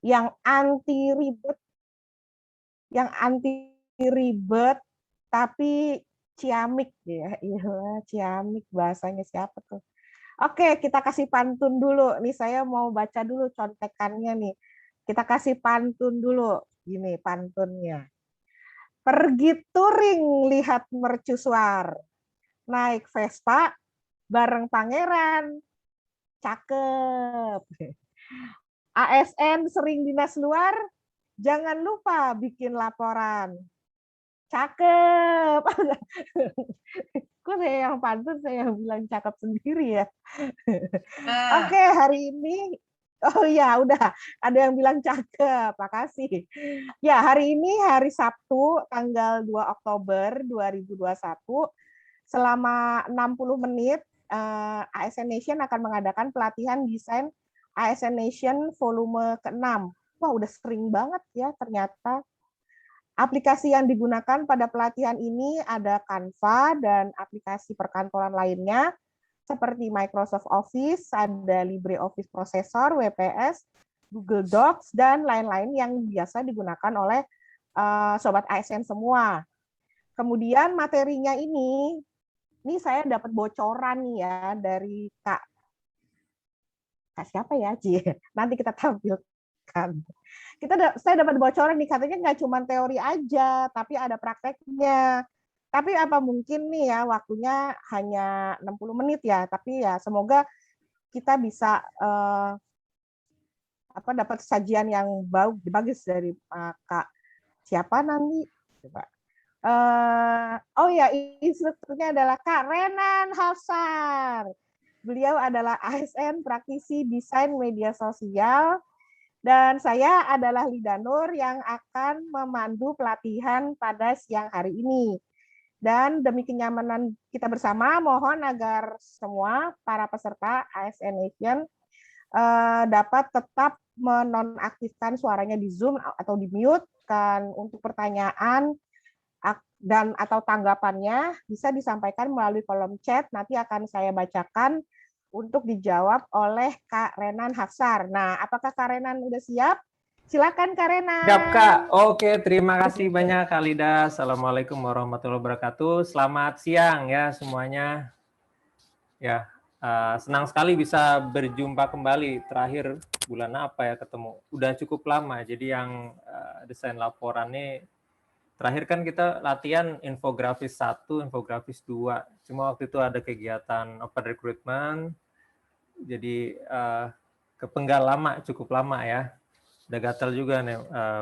yang anti ribet, tapi ciamik ya. Iya, ciamik bahasanya siapa tuh? Oke, kita kasih pantun dulu. Nih saya mau baca dulu contekannya nih. Kita kasih pantun dulu. Gini pantunnya. Pergi touring lihat mercusuar. Naik Vespa bareng pangeran. Cakep. ASN sering dinas luar, jangan lupa bikin laporan. Cakep. Kok saya yang pantun, saya yang bilang cakep sendiri ya. Oke, hari ini, oh ya udah, ada yang bilang cakep, makasih. Ya, hari ini hari Sabtu, tanggal 2 Oktober 2021, selama 60 menit, ASN Nation akan mengadakan pelatihan desain ASN Nation volume ke-6. Wah, udah sering banget ya ternyata. Aplikasi yang digunakan pada pelatihan ini ada Canva dan aplikasi perkantoran lainnya seperti Microsoft Office, ada LibreOffice Processor, WPS, Google Docs, dan lain-lain yang biasa digunakan oleh Sobat ASN semua. Kemudian materinya ini saya dapat bocoran nih ya dari Kak siapa ya, Ci? Nanti kita tampilkan. Saya dapat bocoran nih, katanya nggak cuma teori aja, tapi ada prakteknya. Tapi apa mungkin nih ya waktunya hanya 60 menit ya, tapi ya semoga kita bisa dapat sajian yang bagus dari Kak siapa nanti. Coba. Oh ya, instrukturnya adalah Kak Renan Hafsar. Beliau adalah ASN praktisi desain media sosial. Dan saya adalah Lida Nur yang akan memandu pelatihan pada siang hari ini. Dan demi kenyamanan kita bersama, mohon agar semua para peserta ASN Nation dapat tetap menonaktifkan suaranya di Zoom atau di mute. Dan untuk pertanyaan dan atau tanggapannya bisa disampaikan melalui kolom chat. Nanti akan saya bacakan untuk dijawab oleh Kak Renan Hafsar. Nah, apakah Kak Renan udah siap? Silakan Kak Renan. Siap Kak. Oke, terima kasih banyak Kak Lida. Assalamualaikum warahmatullahi wabarakatuh. Selamat siang ya semuanya. Ya, senang sekali bisa berjumpa kembali. Terakhir bulan apa ya ketemu? Udah cukup lama. Jadi yang desain laporan nih, terakhir kan kita latihan infografis 1, infografis 2. Cuma waktu itu ada kegiatan open recruitment. Jadi kepenggal lama, cukup lama ya. Udah gatel juga nih,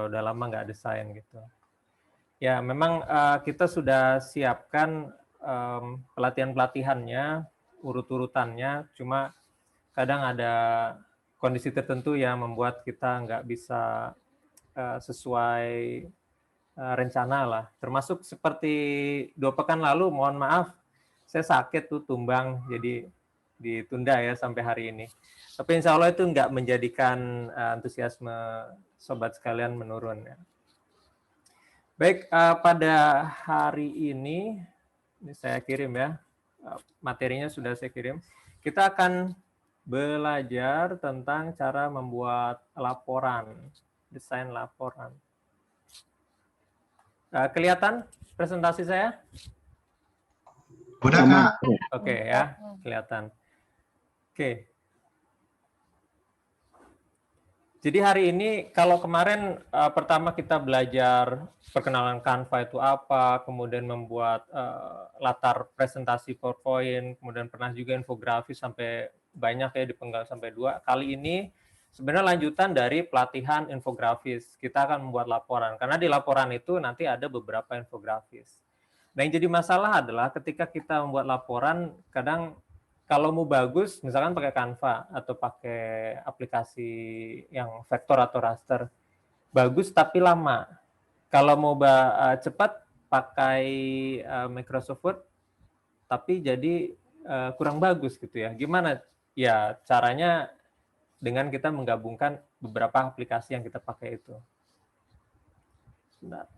udah lama nggak desain gitu. Ya, memang kita sudah siapkan pelatihan-pelatihannya, urut-urutannya, cuma kadang ada kondisi tertentu yang membuat kita nggak bisa sesuai rencana lah. Termasuk seperti 2 pekan lalu, mohon maaf, saya sakit tuh tumbang, jadi ditunda ya sampai hari ini. Tapi insya Allah itu nggak menjadikan antusiasme sobat sekalian menurun ya. Baik, pada hari ini saya kirim ya, materinya sudah saya kirim. Kita akan belajar tentang cara membuat laporan, desain laporan. Kelihatan presentasi saya? Udah Kak. Oke ya, kelihatan. Oke. Jadi hari ini kalau kemarin pertama kita belajar perkenalan Canva itu apa, kemudian membuat latar presentasi PowerPoint, kemudian pernah juga infografis sampai banyak ya dipenggal sampai 2. Kali ini sebenarnya lanjutan dari pelatihan infografis. Kita akan membuat laporan karena di laporan itu nanti ada beberapa infografis. Nah, yang jadi masalah adalah ketika kita membuat laporan kadang kalau mau bagus, misalkan pakai Canva atau pakai aplikasi yang vektor atau raster, bagus tapi lama. Kalau mau cepat, pakai Microsoft Word, tapi jadi kurang bagus gitu ya. Gimana? Ya, caranya dengan kita menggabungkan beberapa aplikasi yang kita pakai itu. Sebentar.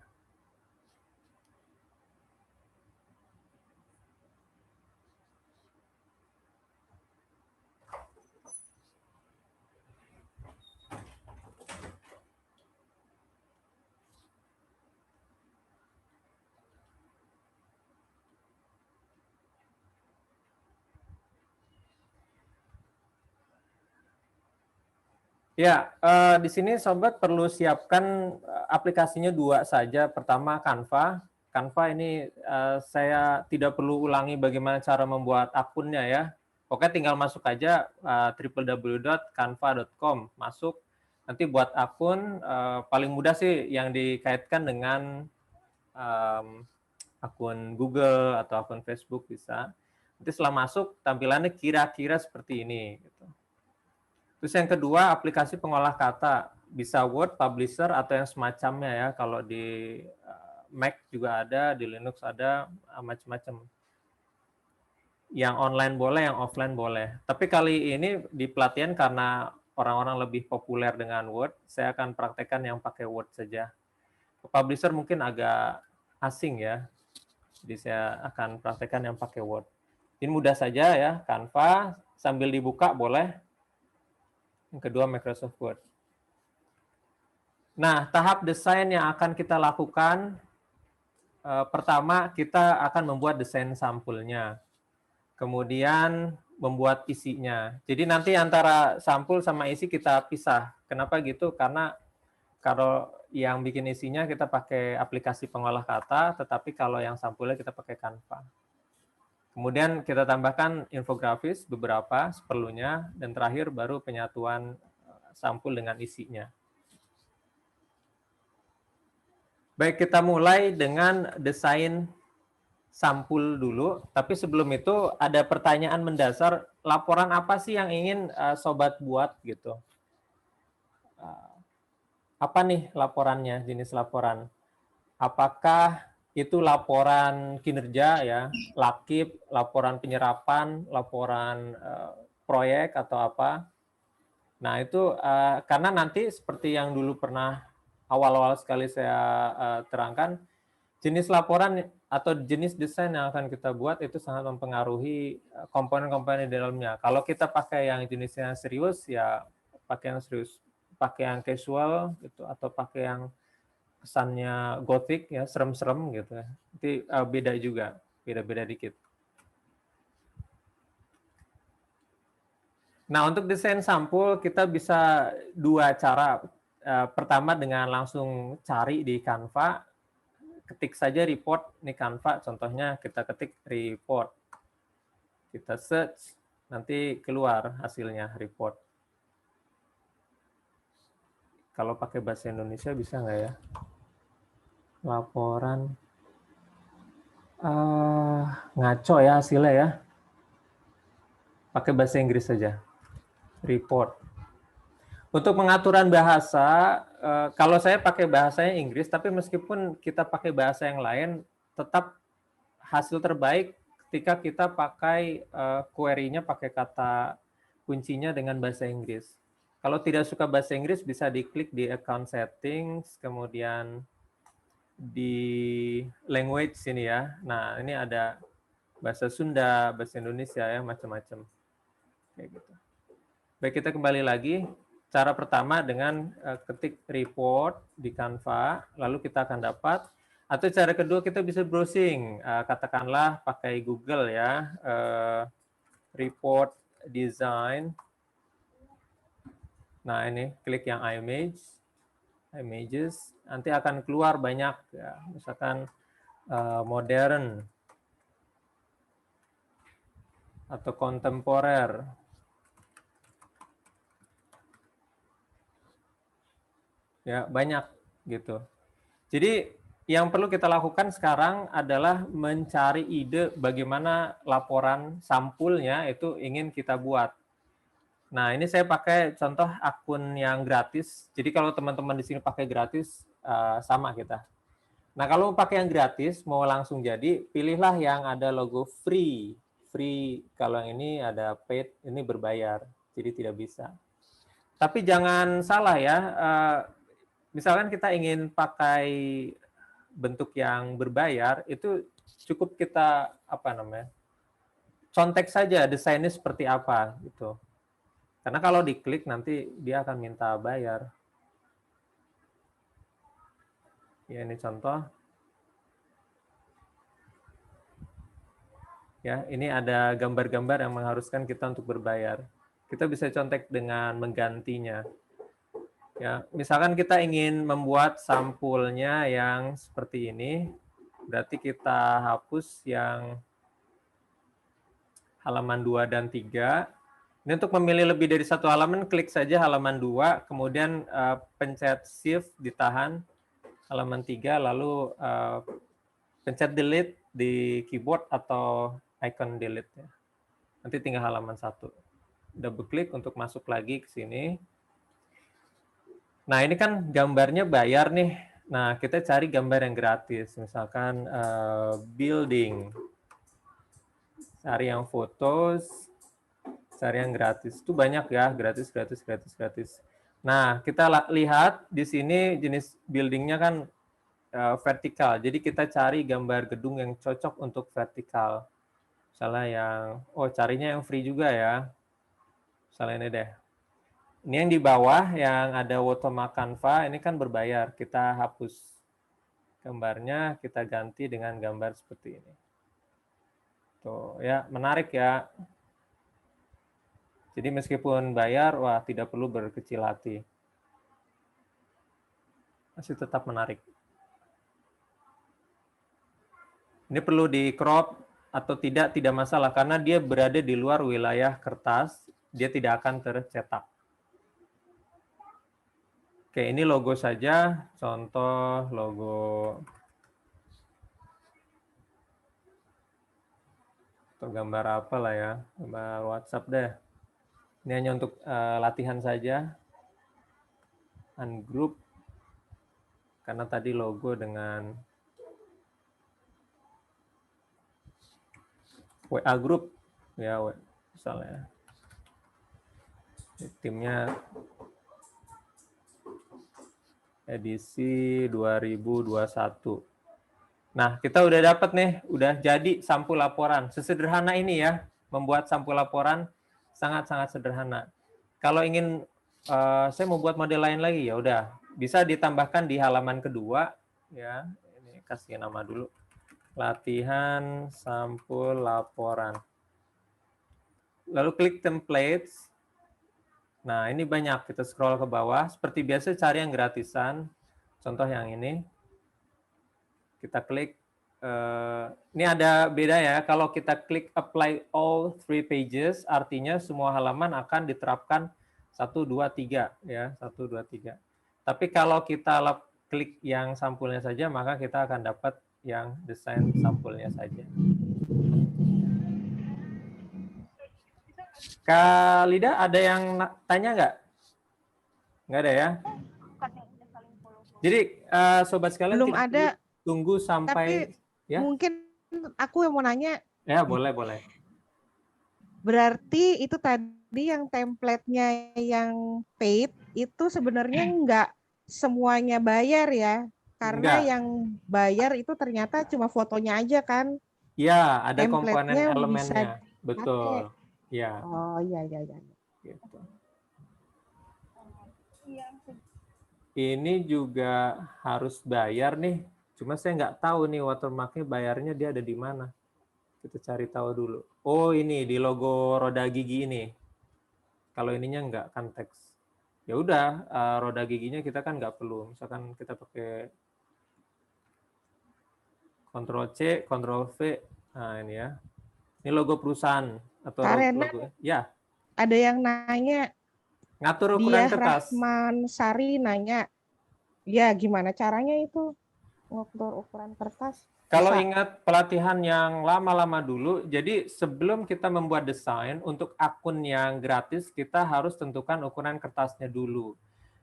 Ya, di sini sobat perlu siapkan aplikasinya 2 saja. Pertama Canva. Canva ini saya tidak perlu ulangi bagaimana cara membuat akunnya ya. Pokoknya tinggal masuk aja www.canva.com, masuk, nanti buat akun. Paling mudah sih yang dikaitkan dengan akun Google atau akun Facebook bisa. Nanti setelah masuk tampilannya kira-kira seperti ini gitu. Terus yang kedua, aplikasi pengolah kata. Bisa Word, Publisher, atau yang semacamnya ya. Kalau di Mac juga ada, di Linux ada, macam-macam. Yang online boleh, yang offline boleh. Tapi kali ini di pelatihan karena orang-orang lebih populer dengan Word, saya akan praktekkan yang pakai Word saja. Publisher mungkin agak asing ya, jadi saya akan praktekkan yang pakai Word. Ini mudah saja ya, Canva, sambil dibuka boleh. Yang kedua Microsoft Word. Nah, tahap desain yang akan kita lakukan, pertama kita akan membuat desain sampulnya. Kemudian membuat isinya. Jadi nanti antara sampul sama isi kita pisah. Kenapa gitu? Karena kalau yang bikin isinya kita pakai aplikasi pengolah kata, tetapi kalau yang sampulnya kita pakai Canva. Kemudian kita tambahkan infografis beberapa seperlunya, dan terakhir baru penyatuan sampul dengan isinya. Baik, kita mulai dengan desain sampul dulu, tapi sebelum itu ada pertanyaan mendasar, laporan apa sih yang ingin sobat buat gitu? Apa nih laporannya, jenis laporan? Apakah itu laporan kinerja ya, lakip, laporan penyerapan, laporan proyek atau apa? Nah itu karena nanti seperti yang dulu pernah awal-awal sekali saya terangkan, jenis laporan atau jenis desain yang akan kita buat itu sangat mempengaruhi komponen-komponen di dalamnya. Kalau kita pakai yang jenisnya serius, ya pakai yang serius. Pakai yang casual gitu, atau pakai yang kesannya gothic ya, serem-serem gitu ya. Nanti beda juga, beda-beda dikit. Nah, untuk desain sampul kita bisa 2 cara. Pertama dengan langsung cari di Canva, ketik saja report, ini Canva contohnya, kita ketik report. Kita search, nanti keluar hasilnya report. Kalau pakai bahasa Indonesia bisa nggak ya? Laporan. Ngaco ya hasilnya ya. Pakai bahasa Inggris saja. Report. Untuk pengaturan bahasa, kalau saya pakai bahasanya Inggris, tapi meskipun kita pakai bahasa yang lain, tetap hasil terbaik ketika kita pakai query-nya pakai kata kuncinya dengan bahasa Inggris. Kalau tidak suka bahasa Inggris, bisa diklik di account settings, kemudian di language sini ya. Nah, ini ada bahasa Sunda, bahasa Indonesia ya, macam-macam. Kayak gitu. Baik, kita kembali lagi. Cara pertama dengan ketik report di Canva, lalu kita akan dapat. Atau cara kedua kita bisa browsing, katakanlah pakai Google ya, report design. Nah ini klik yang images, nanti akan keluar banyak ya, misalkan modern atau kontemporer. Ya, banyak gitu. Jadi yang perlu kita lakukan sekarang adalah mencari ide bagaimana laporan sampulnya itu ingin kita buat. Nah, ini saya pakai contoh akun yang gratis. Jadi kalau teman-teman di sini pakai gratis, sama kita. Nah, kalau pakai yang gratis, mau langsung jadi, pilihlah yang ada logo free. Free, kalau yang ini ada paid, ini berbayar. Jadi tidak bisa. Tapi jangan salah ya, misalkan kita ingin pakai bentuk yang berbayar, itu cukup kita contek saja desainnya seperti apa gitu. Karena kalau diklik nanti dia akan minta bayar. Ya ini contoh. Ya ini ada gambar-gambar yang mengharuskan kita untuk berbayar. Kita bisa contek dengan menggantinya. Ya, misalkan kita ingin membuat sampulnya yang seperti ini, berarti kita hapus yang halaman 2 dan 3. Ini untuk memilih lebih dari satu halaman, klik saja halaman 2, kemudian pencet Shift, ditahan, halaman 3, lalu pencet Delete di keyboard atau icon Delete. Ya. Nanti tinggal halaman 1. Double klik untuk masuk lagi ke sini. Nah, ini kan gambarnya bayar nih. Nah, kita cari gambar yang gratis. Misalkan building. Cari yang fotos, cari yang gratis. Itu banyak ya, gratis, gratis, gratis, gratis. Nah, kita lihat di sini jenis buildingnya kan vertikal. Jadi kita cari gambar gedung yang cocok untuk vertikal. Misalnya yang, carinya yang free juga ya. Misalnya ini deh. Ini yang di bawah yang ada watermark Canva, ini kan berbayar. Kita hapus gambarnya, kita ganti dengan gambar seperti ini. Tuh, ya, menarik ya. Jadi meskipun bayar, wah tidak perlu berkecil hati. Masih tetap menarik. Ini perlu di crop atau tidak masalah karena dia berada di luar wilayah kertas, dia tidak akan tercetak. Oke, ini logo saja, contoh logo atau gambar apa lah ya, gambar WhatsApp deh. Ini hanya untuk latihan saja. Ungroup, karena tadi logo dengan WA Group, ya misalnya. Timnya edisi 2021. Nah, kita udah dapat nih, udah jadi sampul laporan. Sesederhana ini ya, membuat sampul laporan sangat-sangat sederhana. Kalau ingin saya mau buat model lain lagi, ya udah bisa ditambahkan di halaman kedua ya. Ini kasih nama dulu. Latihan sampul laporan. Lalu klik templates. Nah, ini banyak, kita scroll ke bawah. Seperti biasa cari yang gratisan. Contoh yang ini. Kita klik. Ini ada beda ya, kalau kita klik apply all 3 pages, artinya semua halaman akan diterapkan 1, 2, 3. Ya, 1, 2, 3. Tapi kalau kita klik yang sampulnya saja, maka kita akan dapat yang desain sampulnya saja. Kak Lida, ada yang tanya nggak? Nggak ada ya? Jadi sobat sekalian Belum tidak ada, tunggu sampai tapi ya. mungkin aku yang mau nanya. Ya, boleh. Berarti itu tadi yang template-nya yang paid itu sebenarnya nggak semuanya bayar ya? Karena Enggak. yang bayar itu ternyata cuma fotonya aja kan? Ya, ada komponen Template-nya bisa elemennya. dipakai. Betul. Ya. Oh iya. Gitu. Ini juga harus bayar nih. Cuma saya nggak tahu nih watermark-nya bayarnya dia ada di mana. Kita cari tahu dulu. Oh, ini di logo roda gigi ini. Kalau ininya nggak kan teks. Ya udah, roda giginya kita kan nggak perlu. Misalkan kita pakai Ctrl C, Ctrl V. Nah, ini ya. Ini logo perusahaan atau Karena logo. Ya, ada yang nanya, ngatur ukuran dia kertas. Rahman Sari nanya, ya gimana caranya itu ngukur ukuran kertas? Kalau Bisa. ingat pelatihan yang lama-lama dulu, jadi sebelum kita membuat desain untuk akun yang gratis, kita harus tentukan ukuran kertasnya dulu.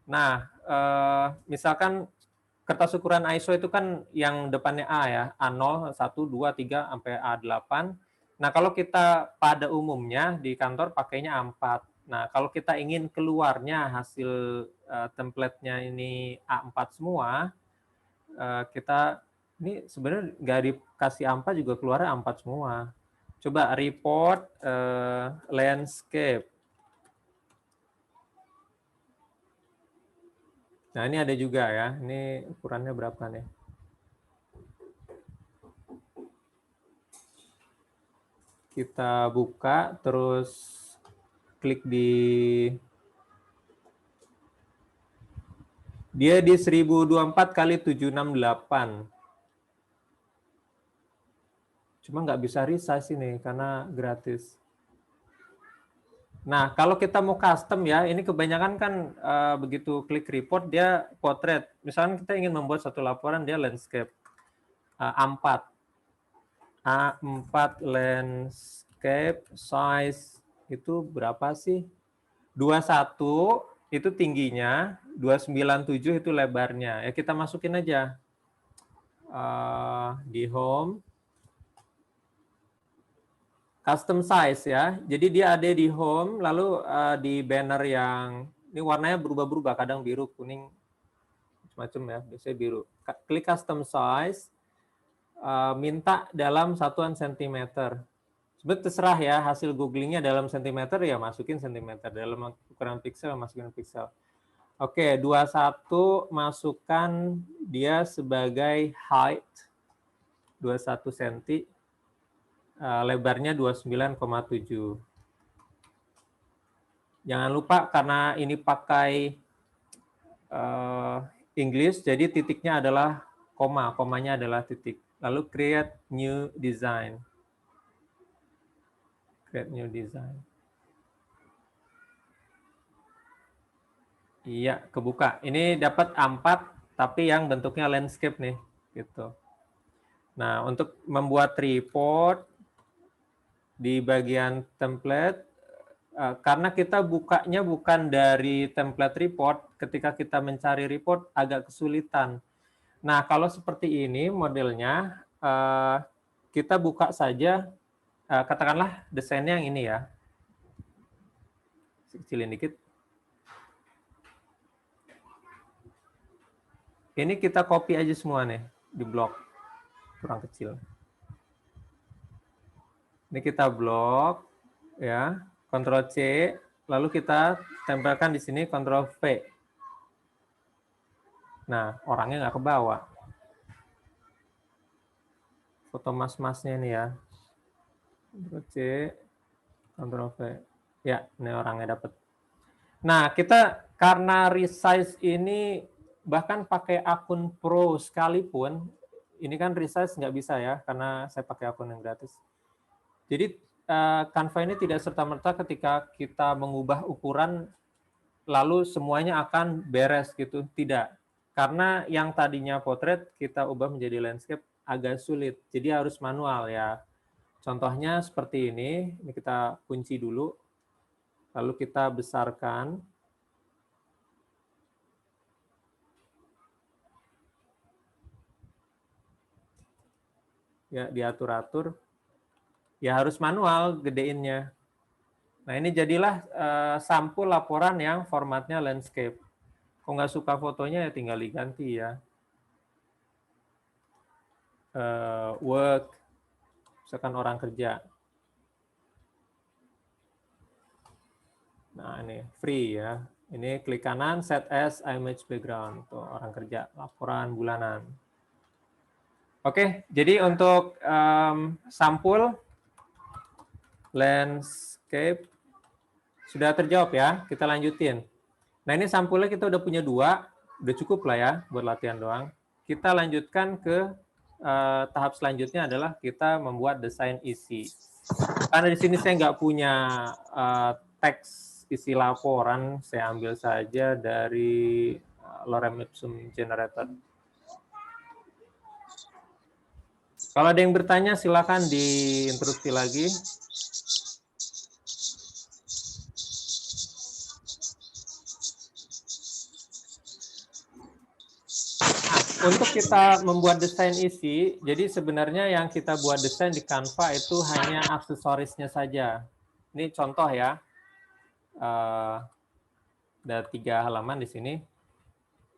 Nah, misalkan kertas ukuran ISO itu kan yang depannya A ya, A0, 1, 2, 3, sampai A8. Nah, kalau kita pada umumnya di kantor pakainya A4. Nah, kalau kita ingin keluarnya hasil template-nya ini A4 semua, kita ini sebenarnya nggak dikasih A4 juga keluarnya A4 semua. Coba report landscape. Nah, ini ada juga ya. Ini ukurannya berapa nih? Kita buka, terus klik di Dia di 1024 kali 768. Cuma nggak bisa resize ini karena gratis. Nah, kalau kita mau custom ya, ini kebanyakan kan begitu klik report dia portrait. Misalnya kita ingin membuat satu laporan dia landscape. A4. A4 landscape size itu berapa sih? 21 itu tingginya, 297 itu lebarnya. Ya kita masukin aja di home. Custom size ya. Jadi dia ada di home, lalu di banner yang ini warnanya berubah-berubah, kadang biru, kuning, macam-macam ya. Biasanya biru. Klik custom size, minta dalam satuan sentimeter. Sebenarnya terserah ya, hasil googlingnya dalam sentimeter ya masukin sentimeter, dalam ukuran pixel masukin pixel. Oke, 21 masukkan dia sebagai height 21 cm. Lebarnya 29,7. Jangan lupa karena ini pakai English, jadi titiknya adalah koma, komanya adalah titik. Lalu create new design. Create new design. Iya, kebuka. Ini dapat A4, tapi yang bentuknya landscape nih, gitu. Nah, untuk membuat report di bagian template, karena kita bukanya bukan dari template report, ketika kita mencari report agak kesulitan. Nah, kalau seperti ini modelnya, kita buka saja, katakanlah desainnya yang ini ya. Kecilin dikit. Ini kita copy aja semua nih, di blok. Kurang kecil. Ini kita blok, ya, Ctrl C, lalu kita tempelkan di sini Ctrl V. Nah, orangnya nggak ke bawah. Foto mas-masnya ini ya. Ctrl C, Ctrl V. Ya, ini orangnya dapat. Nah, kita karena resize ini bahkan pakai akun pro sekalipun, ini kan resize nggak bisa ya, karena saya pakai akun yang gratis. Jadi Canva ini tidak serta-merta ketika kita mengubah ukuran lalu semuanya akan beres gitu, tidak. Karena yang tadinya potret kita ubah menjadi landscape agak sulit, jadi harus manual ya. Contohnya seperti ini kita kunci dulu, lalu kita besarkan. Ya, diatur-atur. Ya harus manual gedeinnya. Nah, ini jadilah sampul laporan yang formatnya landscape. Kalau nggak suka fotonya ya tinggal diganti ya. Work, misalkan orang kerja. Nah, ini free ya. Ini klik kanan, set as image background. Tuh, orang kerja, laporan bulanan. Oke, jadi untuk sampul landscape sudah terjawab ya. Kita lanjutin. Nah, ini sampulnya kita udah punya 2, udah cukup lah ya buat latihan doang. Kita lanjutkan ke tahap selanjutnya adalah kita membuat desain isi. Karena di sini saya nggak punya teks isi laporan, saya ambil saja dari Lorem Ipsum Generator. Kalau ada yang bertanya, silakan diinterupsi lagi. Untuk kita membuat desain isi, jadi sebenarnya yang kita buat desain di Canva itu hanya aksesorisnya saja. Ini contoh ya, ada 3 halaman di sini.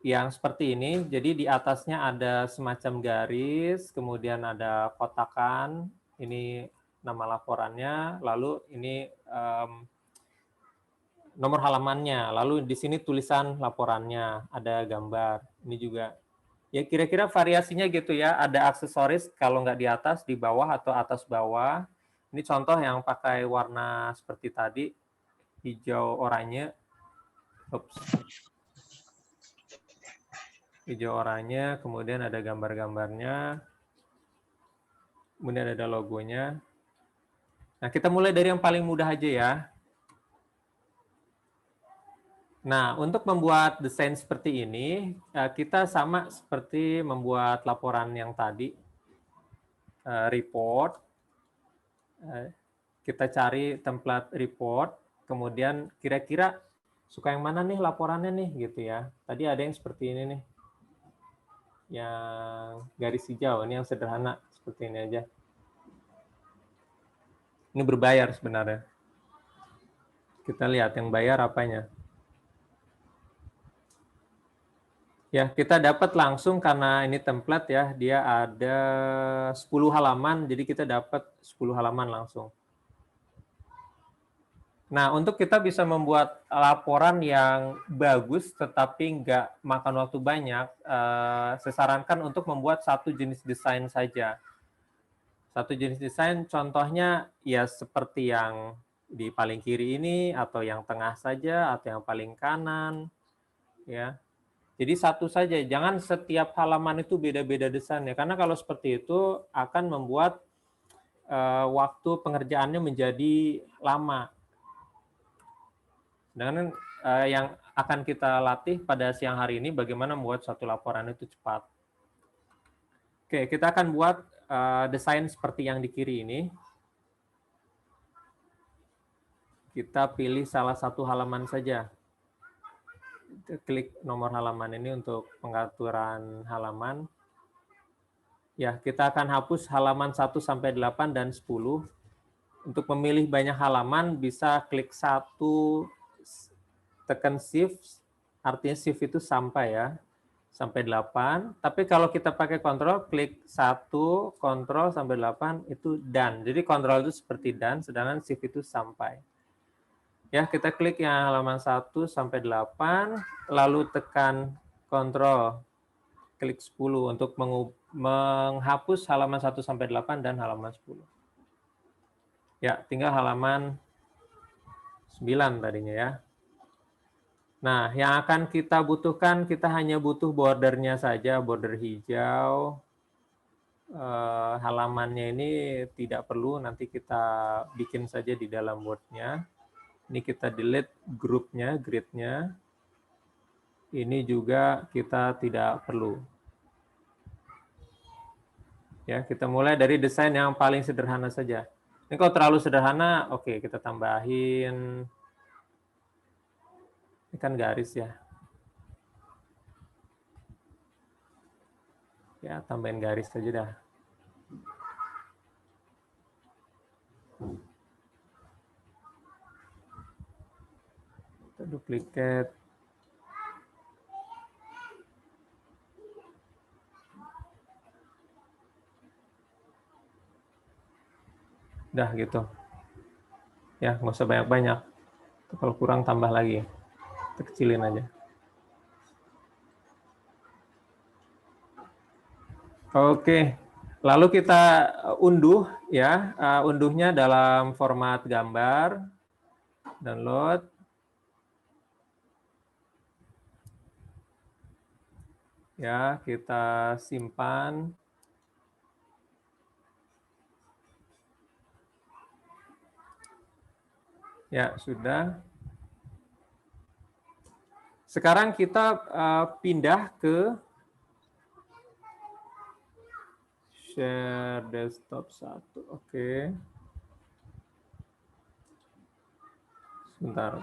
Yang seperti ini, jadi di atasnya ada semacam garis, kemudian ada kotakan, ini nama laporannya, lalu ini nomor halamannya, lalu di sini tulisan laporannya, ada gambar, ini juga. Ya kira-kira variasinya gitu ya, ada aksesoris kalau nggak di atas, di bawah atau atas bawah. Ini contoh yang pakai warna seperti tadi, hijau oranye. Oops. hijau oranye, kemudian ada gambar-gambarnya, kemudian ada logonya. Nah, kita mulai dari yang paling mudah aja ya. Nah, untuk membuat desain seperti ini, kita sama seperti membuat laporan yang tadi, report. Kita cari template report, kemudian kira-kira suka yang mana nih laporannya nih, gitu ya. Tadi ada yang seperti ini nih, yang garis hijau, ini yang sederhana, seperti ini aja. Ini berbayar sebenarnya. Kita lihat yang bayar apanya. Ya, kita dapat langsung karena ini template ya, dia ada 10 halaman, jadi kita dapat 10 halaman langsung. Nah, untuk kita bisa membuat laporan yang bagus tetapi nggak makan waktu banyak, saya sarankan untuk membuat satu jenis desain saja. Satu jenis desain contohnya ya seperti yang di paling kiri ini, atau yang tengah saja, atau yang paling kanan, ya. Jadi satu saja, jangan setiap halaman itu beda-beda desainnya, karena kalau seperti itu akan membuat waktu pengerjaannya menjadi lama. Sedangkan yang akan kita latih pada siang hari ini bagaimana membuat suatu laporan itu cepat. Oke, kita akan buat desain seperti yang di kiri ini. Kita pilih salah satu halaman saja. Klik nomor halaman ini untuk pengaturan halaman. Ya, kita akan hapus halaman 1 sampai 8 dan 10. Untuk memilih banyak halaman bisa klik 1, tekan shift, artinya shift itu sampai ya, sampai 8. Tapi kalau kita pakai kontrol, klik 1, kontrol sampai 8 itu done. Jadi kontrol itu seperti done, sedangkan shift itu sampai. Ya, kita klik yang halaman 1 sampai 8, lalu tekan kontrol, klik 10 untuk menghapus halaman 1 sampai 8 dan halaman 10. Ya, tinggal halaman 9 tadinya ya. Nah, yang akan kita butuhkan, kita hanya butuh bordernya saja, border hijau. Halamannya ini tidak perlu, nanti kita bikin saja di dalam Word-nya. Ini kita delete grupnya, grid-nya. Ini juga kita tidak perlu. Ya, kita mulai dari desain yang paling sederhana saja. Ini kalau terlalu sederhana, oke, kita tambahin. Ini kan garis ya. Ya, tambahin garis saja dah. Kita duplicate. Udah gitu. Ya, nggak usah banyak-banyak. Kalau kurang tambah lagi. Kita kecilin aja. Oke. Lalu kita unduh ya. Unduhnya dalam format gambar. Download. Ya, kita simpan. Ya, sudah. Sekarang kita pindah ke share desktop 1. Oke. Sebentar.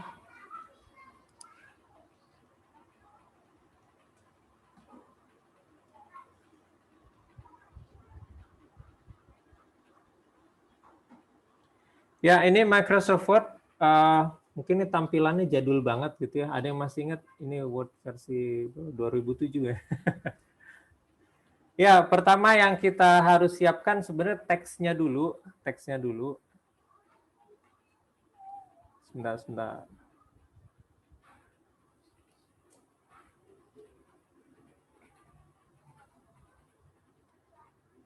Ya, ini Microsoft Word. Mungkin ini tampilannya jadul banget gitu ya. Ada yang masih ingat ini Word versi 2007 ya. Ya, pertama yang kita harus siapkan sebenarnya teksnya dulu. Teksnya dulu. Sebentar.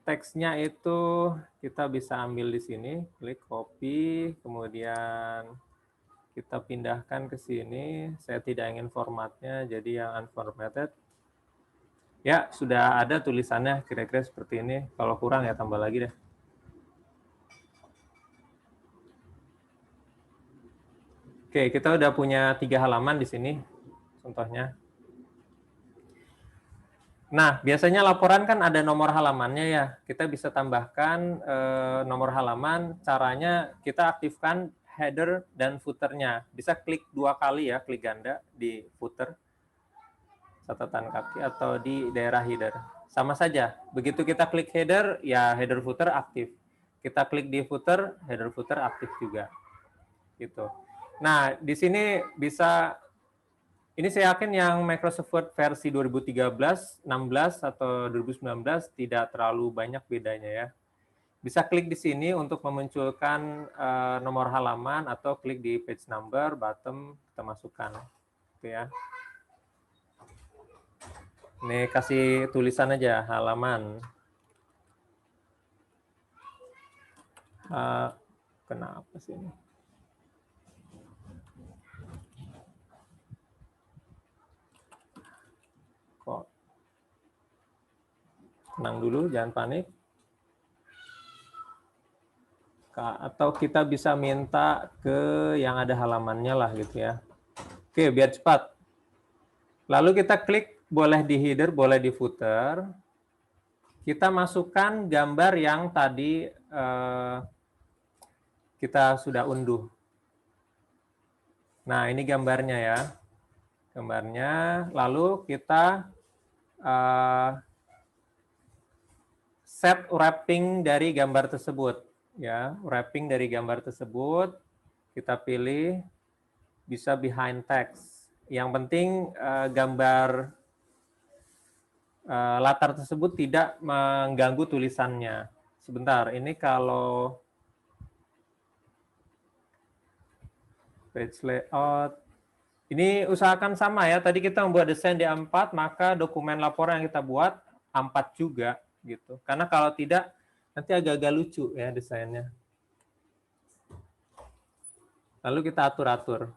Teksnya itu kita bisa ambil di sini, klik copy, kemudian kita pindahkan ke sini. Saya tidak ingin formatnya, jadi yang unformatted. Ya, sudah ada tulisannya kira-kira seperti ini. Kalau kurang ya tambah lagi deh. Oke, kita udah punya 3 halaman di sini, contohnya. Nah, biasanya laporan kan ada nomor halamannya ya. Kita bisa tambahkan nomor halaman. Caranya kita aktifkan header dan footer-nya. Bisa klik 2 kali ya, klik ganda di footer, catatan kaki, atau di daerah header. Sama saja. Begitu kita klik header, ya header footer aktif. Kita klik di footer, header footer aktif juga. Gitu. Nah, di sini bisa, ini saya yakin yang Microsoft Word versi 2013, 16, atau 2019 tidak terlalu banyak bedanya ya. Bisa klik di sini untuk memunculkan nomor halaman atau klik di page number, bottom, kita masukkan. Gitu ya. Ini kasih tulisan aja, halaman. Kenapa sih ini? Kok tenang dulu, jangan panik. Atau kita bisa minta ke yang ada halamannya lah gitu ya. Oke, biar cepat. Lalu kita klik, boleh di header, boleh di footer. Kita masukkan gambar yang tadi kita sudah unduh. Nah, ini gambarnya ya. Gambarnya, lalu kita set wrapping dari gambar tersebut. Ya, wrapping dari gambar tersebut, kita pilih, bisa behind text. Yang penting gambar latar tersebut tidak mengganggu tulisannya. Sebentar, ini kalau page layout, ini usahakan sama ya. Tadi kita membuat desain di A4, maka dokumen laporan yang kita buat A4 juga gitu. Karena kalau tidak nanti agak-agak lucu ya desainnya. Lalu kita atur-atur.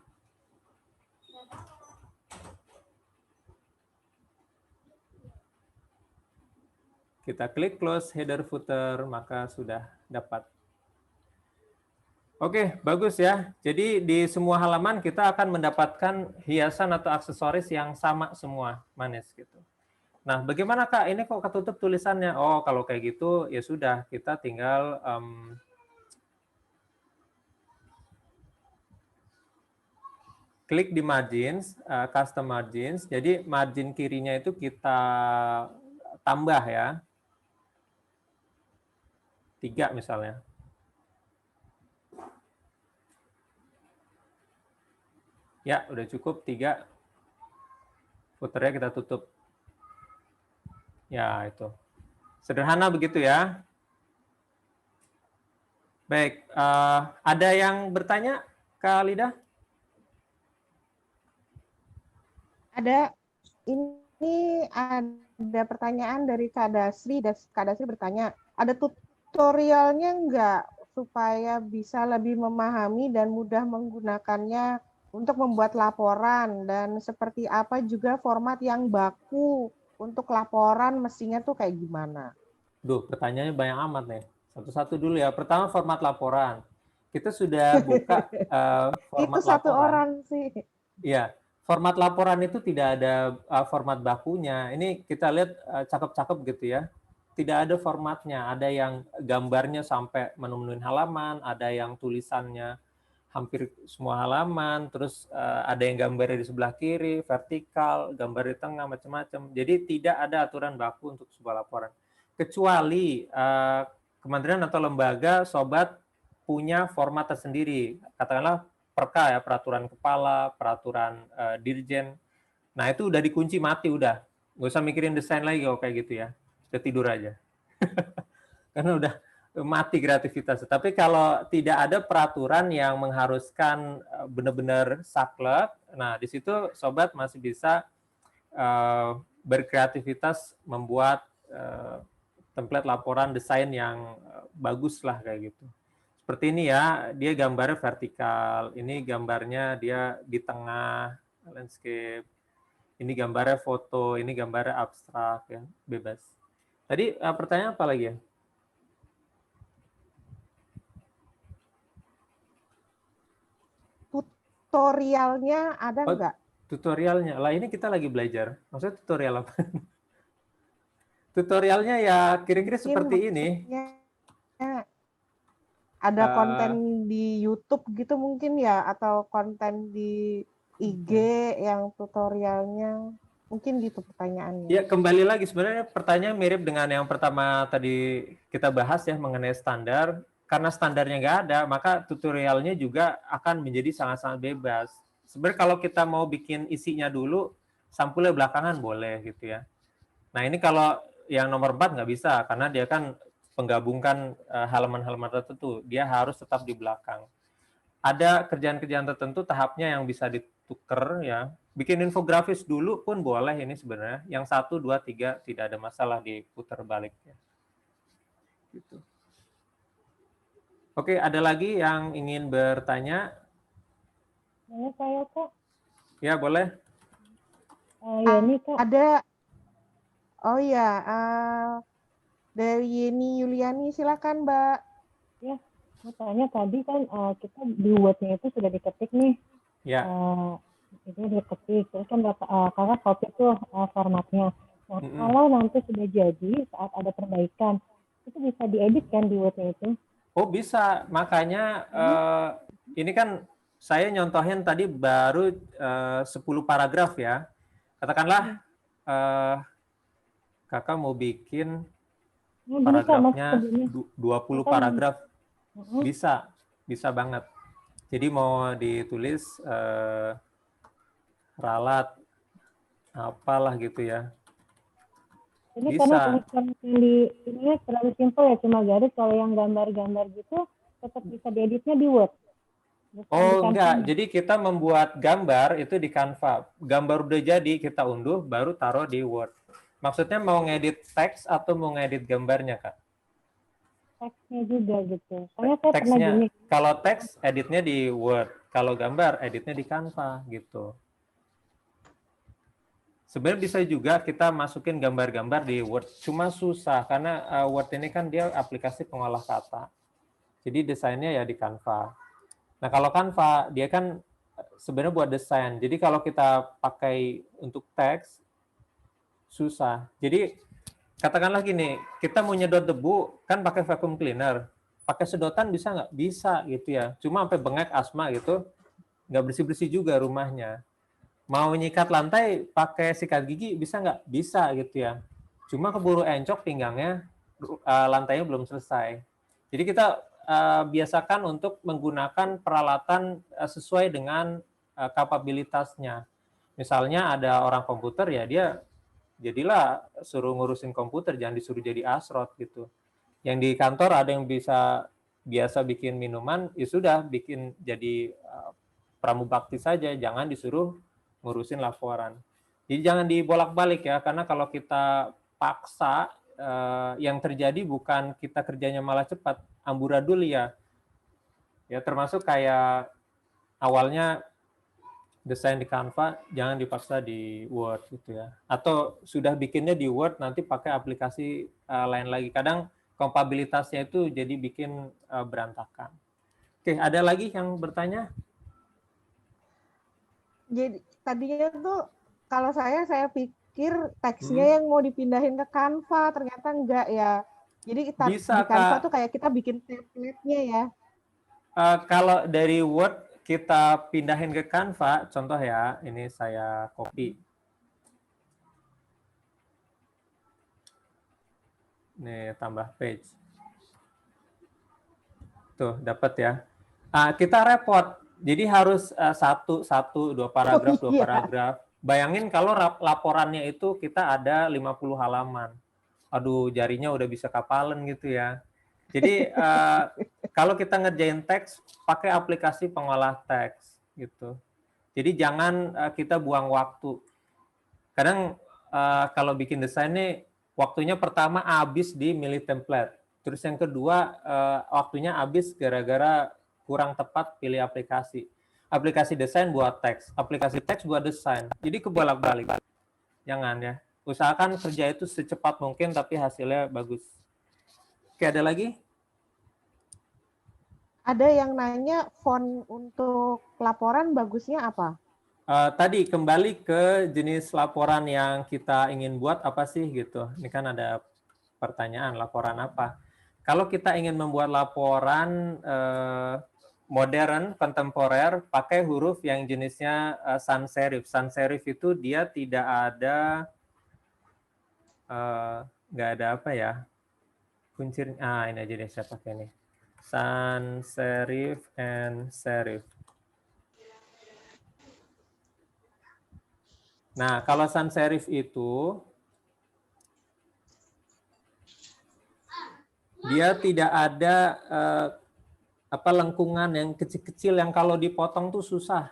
Kita klik close header footer, maka sudah dapat. Oke, bagus ya. Jadi di semua halaman kita akan mendapatkan hiasan atau aksesoris yang sama semua, manis gitu. Nah, bagaimana Kak? Ini kok ketutup tulisannya? Oh, kalau kayak gitu ya sudah, kita tinggal klik di margins, custom margins. Jadi margin kirinya itu kita tambah ya. 3 misalnya. Ya, udah cukup 3. Footernya kita tutup. Ya, itu. Sederhana begitu ya. Baik, ada yang bertanya, Kak Lida? Ada, ini ada pertanyaan dari Kak Dasri. Kak Dasri bertanya, ada tutorialnya enggak supaya bisa lebih memahami dan mudah menggunakannya untuk membuat laporan, dan seperti apa juga format yang baku untuk laporan mestinya tuh kayak gimana? Duh, pertanyaannya banyak amat nih. Satu-satu dulu ya. Pertama, format laporan. Kita sudah buka format Itu satu laporan. orang sih. Iya, format laporan itu tidak ada format bakunya. Ini kita lihat cakep-cakep gitu ya. Tidak ada formatnya. Ada yang gambarnya sampai menu-menuin halaman, ada yang tulisannya hampir semua halaman, terus ada yang gambarnya di sebelah kiri, vertikal, gambar di tengah, macam-macam. Jadi tidak ada aturan baku untuk sebuah laporan. Kecuali kementerian atau lembaga sobat punya format tersendiri. Katakanlah perka ya, peraturan kepala, peraturan dirjen. Nah, itu udah dikunci mati udah. Nggak usah mikirin desain lagi kalau kayak gitu ya. Sudah tidur aja. Karena udah mati kreativitas. Tapi kalau tidak ada peraturan yang mengharuskan benar-benar saklek, nah di situ sobat masih bisa berkreativitas membuat template laporan desain yang bagus lah kayak gitu. Seperti ini ya, dia gambarnya vertikal, ini gambarnya dia di tengah landscape. Ini gambarnya foto, ini gambarnya abstrak, ya, bebas. Tadi pertanyaan apa lagi ya? Tutorialnya ada Oh, nggak? tutorialnya. Lah ini kita lagi belajar. Maksudnya tutorial apa? Tutorialnya ya kira-kira Mungkin seperti ini. maksudnya ada Eh, konten di YouTube gitu mungkin ya, atau konten di IG konten. yang tutorialnya. Mungkin gitu Ya, pertanyaannya. kembali lagi sebenarnya pertanyaan mirip dengan yang pertama tadi kita bahas ya mengenai standar. Karena standarnya nggak ada, maka tutorialnya juga akan menjadi sangat-sangat bebas. Sebenarnya kalau kita mau bikin isinya dulu, sampulnya belakangan boleh gitu ya. Nah ini kalau yang nomor 4 nggak bisa, karena dia kan menggabungkan halaman-halaman tertentu. Dia harus tetap di belakang. Ada kerjaan-kerjaan tertentu tahapnya yang bisa ditukar ya. Bikin infografis dulu pun boleh ini sebenarnya. Yang 1, 2, 3 tidak ada masalah diputar balik ya. Gitu. Oke, ada lagi yang ingin bertanya? Mana saya Kak? Ya, boleh. Ya nih Kak, Ada, oh ya, dari Yeni Yuliani, silakan Mbak. ya mau tanya tadi kan kita di Word-nya itu sudah diketik nih, Ya. itu diketik, terus kan kakak copy tuh formatnya. Nah Mm-mm. kalau nanti sudah jadi saat ada perbaikan, itu bisa diedit kan di Word-nya itu? Oh, bisa. Makanya ini kan saya nyontohin tadi baru 10 paragraf ya. Katakanlah kakak mau bikin Nah, bisa maksud paragrafnya sebelumnya. 20 Kan, paragraf, bisa banget. Jadi mau ditulis ralat apalah gitu ya, ini karena bisa. tulisan yang di ini terlalu simpel ya, cuma garis. Kalau yang gambar-gambar gitu tetap bisa dieditnya di Word, bukan di Oh Canva. enggak, jadi kita membuat gambar itu di Canva. Gambar udah jadi kita unduh, baru taruh di Word. Maksudnya mau ngedit teks atau mau ngedit gambarnya, Kak? Teksnya juga gitu. Soalnya saya pernah Teksnya, gini, kalau teks editnya di Word, kalau gambar editnya di Canva gitu. Sebenarnya bisa juga kita masukin gambar-gambar di Word, cuma susah karena Word ini kan dia aplikasi pengolah kata. Jadi desainnya ya di Canva. Nah kalau Canva dia kan sebenarnya buat desain. Jadi kalau kita pakai untuk teks susah. Jadi katakanlah gini, kita mau nyedot debu kan pakai vacuum cleaner. Pakai sedotan bisa nggak? Bisa gitu ya. Cuma sampai bengek asma gitu, nggak bersih-bersih juga rumahnya. Mau nyikat lantai pakai sikat gigi bisa nggak? Bisa gitu ya. Cuma keburu encok pinggangnya, lantainya belum selesai. Jadi kita biasakan untuk menggunakan peralatan sesuai dengan kapabilitasnya. Misalnya ada orang komputer ya dia jadilah suruh ngurusin komputer, jangan disuruh jadi asrot gitu. Yang di kantor ada yang bisa biasa bikin minuman, ya sudah bikin jadi pramubakti saja, jangan disuruh ngurusin laporan. Jadi jangan dibolak-balik ya, karena kalau kita paksa, yang terjadi bukan kita kerjanya malah cepat, amburadul ya. Ya termasuk kayak awalnya desain di Canva, jangan dipaksa di Word gitu ya. Atau sudah bikinnya di Word, nanti pakai aplikasi lain lagi. Kadang kompabilitasnya itu jadi bikin berantakan. Oke, ada lagi yang bertanya? Jadi tadinya tuh kalau saya pikir teksnya yang mau dipindahin ke Canva, ternyata enggak ya. Jadi Bisa, di Canva Kak. tuh kayak kita bikin template-nya ya. Kalau dari Word kita pindahin ke Canva, contoh ya, ini saya copy. Nih, tambah page. Tuh, dapat ya. Kita repot. Jadi harus satu, dua paragraf, Oh iya. Bayangin kalau laporannya itu kita ada 50 halaman. Aduh, jarinya udah bisa kapalan gitu ya. Jadi kalau kita ngerjain teks, pakai aplikasi pengolah teks gitu. Jadi jangan kita buang waktu. Kadang kalau bikin desain nih, waktunya pertama habis di milih template. Terus yang kedua, waktunya habis gara-gara kurang tepat pilih aplikasi. Aplikasi desain buat teks, aplikasi teks buat desain. Jadi kebolak-balik. Jangan ya. Usahakan kerja itu secepat mungkin tapi hasilnya bagus. Oke, ada lagi? Ada yang nanya font untuk laporan bagusnya apa? Tadi kembali ke jenis laporan yang kita ingin buat apa sih gitu. Ini kan ada pertanyaan laporan apa. Kalau kita ingin membuat laporan modern, kontemporer, pakai huruf yang jenisnya sans serif. Sans serif itu dia tidak ada, nggak ada apa ya, kuncir. Ini aja deh saya pakai nih. Sans serif and serif. Nah, kalau sans serif itu dia tidak ada lengkungan yang kecil-kecil yang kalau dipotong tuh susah.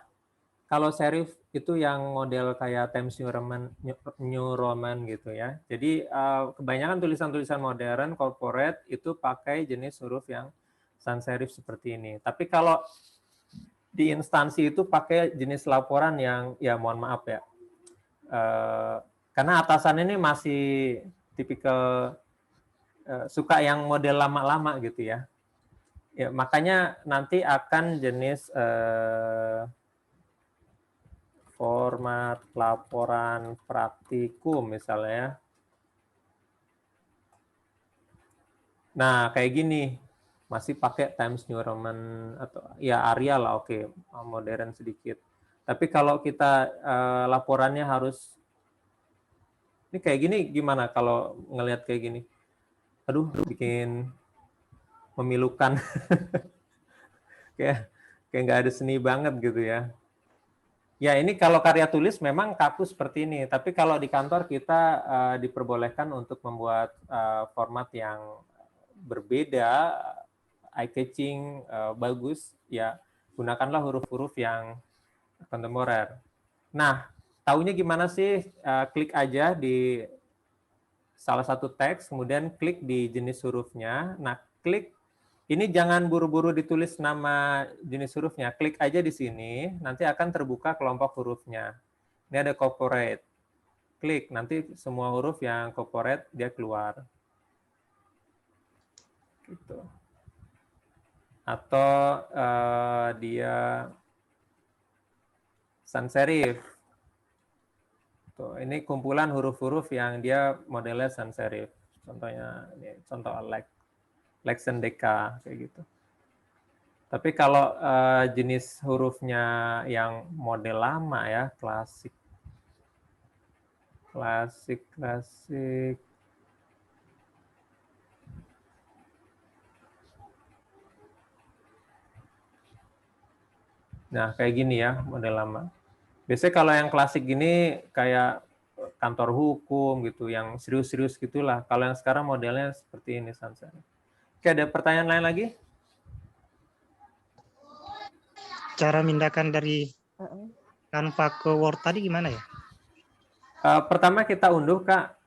Kalau serif itu yang model kayak Times New Roman gitu ya. Jadi kebanyakan tulisan-tulisan modern corporate itu pakai jenis huruf yang sans serif seperti ini. Tapi kalau di instansi itu pakai jenis laporan yang ya mohon maaf ya. Karena atasan ini masih tipikal suka yang model lama-lama gitu ya. Ya, makanya nanti akan jenis format laporan praktikum misalnya ya. Nah, kayak gini. Masih pakai Times New Roman atau ya Arial lah, oke, modern sedikit. Tapi kalau kita laporannya harus ini kayak gini gimana kalau ngelihat kayak gini? Aduh, bikin memilukan. kayak nggak ada seni banget gitu ya. Ya ini kalau karya tulis memang kaku seperti ini, tapi kalau di kantor kita diperbolehkan untuk membuat format yang berbeda, eye catching, bagus, ya gunakanlah huruf-huruf yang kontemporer. Nah, taunya gimana sih? Klik aja di salah satu teks, kemudian klik di jenis hurufnya. Nah, klik ini jangan buru-buru ditulis nama jenis hurufnya. Klik aja di sini, nanti akan terbuka kelompok hurufnya. Ini ada corporate. Klik, nanti semua huruf yang corporate dia keluar. Gitu. Atau dia sans serif. Tuh, ini kumpulan huruf-huruf yang dia modelnya sans serif. Contohnya, ini contoh Lexendeka, kayak gitu. Tapi kalau jenis hurufnya yang model lama ya, klasik. Nah, kayak gini ya, model lama. Biasanya kalau yang klasik gini kayak kantor hukum gitu, yang serius-serius gitulah. Kalau yang sekarang modelnya seperti ini, sans serif. Oke, ada pertanyaan lain lagi? Cara mindahkan dari Canva ke Word tadi gimana ya? Pertama kita unduh, Kak.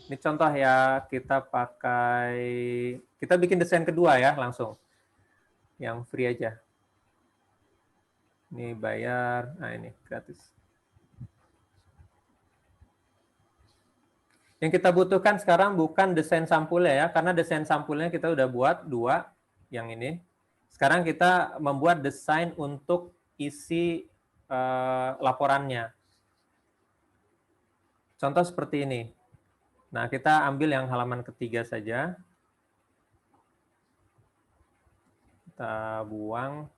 Ini contoh ya, kita bikin desain kedua ya langsung. Yang free aja. Ini bayar, nah ini gratis. Yang kita butuhkan sekarang bukan desain sampulnya ya, karena desain sampulnya kita udah buat 2, yang ini. Sekarang kita membuat desain untuk isi laporannya. Contoh seperti ini. Nah, kita ambil yang halaman ketiga saja. Kita buang.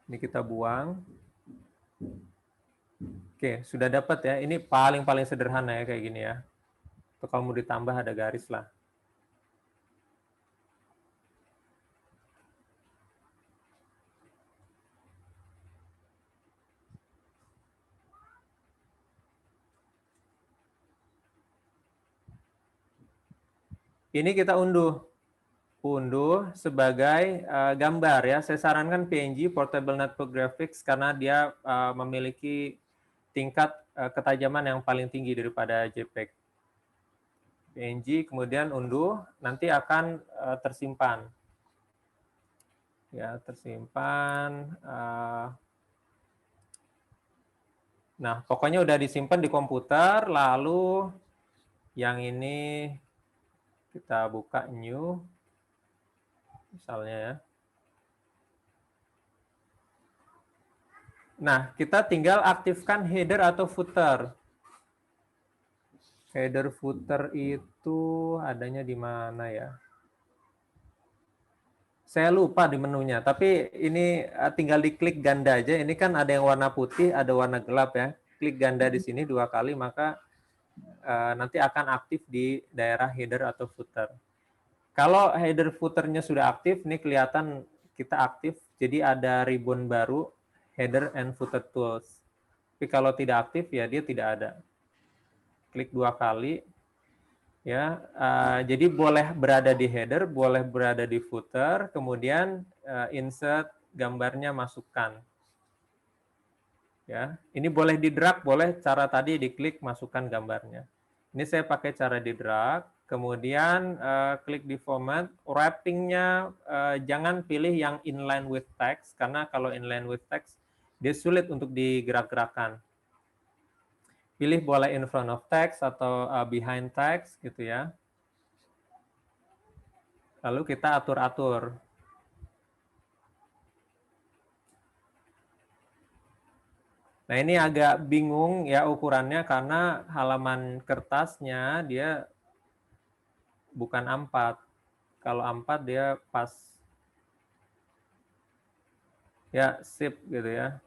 Ini kita buang. Oke, sudah dapat ya. Ini paling sederhana ya kayak gini ya. Atau kalau mau ditambah ada garis lah. Ini kita unduh sebagai gambar ya. Saya sarankan PNG, Portable Network Graphics, karena dia memiliki tingkat ketajaman yang paling tinggi daripada JPEG. PNG, kemudian unduh, nanti akan tersimpan. Ya, tersimpan. Nah, pokoknya udah disimpan di komputer, lalu yang ini kita buka new, misalnya ya. Nah, kita tinggal aktifkan header atau footer. Header footer itu adanya di mana ya? Saya lupa di menunya, tapi ini tinggal diklik ganda aja. Ini kan ada yang warna putih, ada warna gelap ya. Klik ganda di sini 2 kali, maka nanti akan aktif di daerah header atau footer. Kalau header footernya sudah aktif, ini kelihatan kita aktif. Jadi ada ribbon baru, header and footer tools. Tapi kalau tidak aktif, ya dia tidak ada. Klik 2 kali. Ya, jadi boleh berada di header, boleh berada di footer, kemudian insert gambarnya masukkan. Ya, ini boleh di drag, boleh cara tadi diklik masukkan gambarnya. Ini saya pakai cara di drag, kemudian klik di format, wrappingnya jangan pilih yang inline with text, karena kalau inline with text dia sulit untuk digerak-gerakkan. Pilih boleh in front of text atau behind text gitu ya. Lalu kita atur-atur. Nah, ini agak bingung ya ukurannya karena halaman kertasnya dia bukan A4. Kalau A4 dia pas. Ya, sip gitu ya.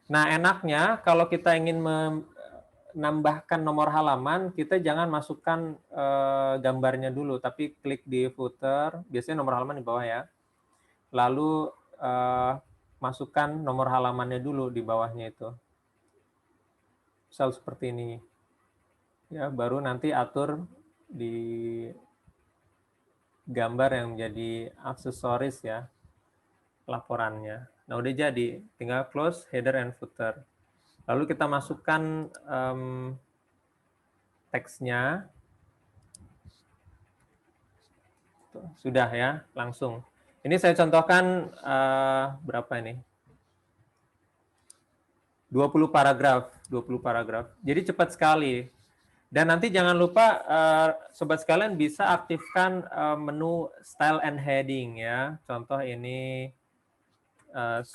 Nah, enaknya kalau kita ingin menambahkan nomor halaman, kita jangan masukkan gambarnya dulu, tapi klik di footer, biasanya nomor halaman di bawah ya. Lalu masukkan nomor halamannya dulu di bawahnya itu. Misal seperti ini. Ya, baru nanti atur di gambar yang menjadi aksesoris ya, laporannya. Nah, udah jadi, tinggal close header and footer. Lalu kita masukkan teksnya. Tuh, sudah ya, langsung. Ini saya contohkan berapa ini? 20 paragraf. Jadi cepat sekali. Dan nanti jangan lupa, sobat sekalian bisa aktifkan menu style and heading ya. Contoh ini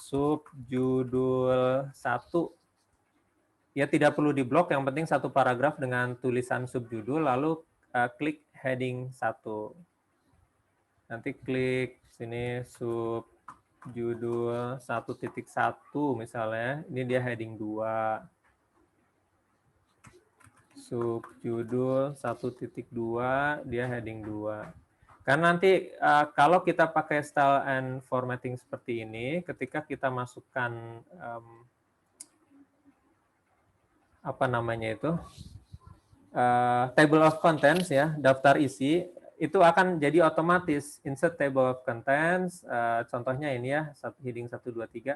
subjudul 1. Ya tidak perlu diblok, yang penting satu paragraf dengan tulisan subjudul, lalu klik heading 1. Nanti klik sini subjudul 1.1 misalnya, ini dia heading 2. Subjudul 1.2, dia heading 2. Karena nanti kalau kita pakai style and formatting seperti ini, ketika kita masukkan apa namanya itu, table of contents ya, daftar isi, itu akan jadi otomatis insert table of contents. Contohnya ini ya, heading 1, 2, 3.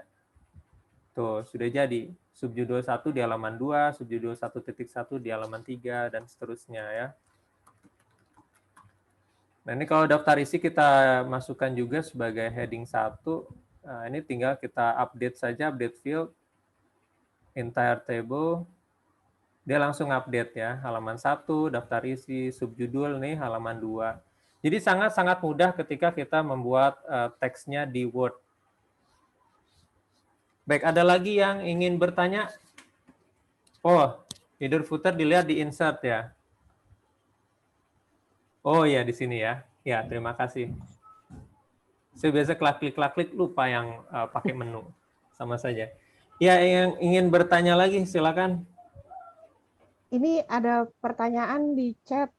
Tuh, sudah jadi. Subjudul 1 di halaman 2, subjudul 1.1 di halaman 3, dan seterusnya ya. Nah, ini kalau daftar isi kita masukkan juga sebagai heading 1. Nah, ini tinggal kita update saja, update field, entire table. Dia langsung update ya, halaman 1, daftar isi, subjudul nih, halaman 2. Jadi sangat-sangat mudah ketika kita membuat teksnya di Word. Baik, ada lagi yang ingin bertanya? Oh, header footer dilihat di insert ya. Oh ya, di sini ya. Ya, terima kasih. Saya biasa klik-klik, lupa yang pakai menu. Sama saja. Ya, yang ingin bertanya lagi, silakan. Ini ada pertanyaan di chat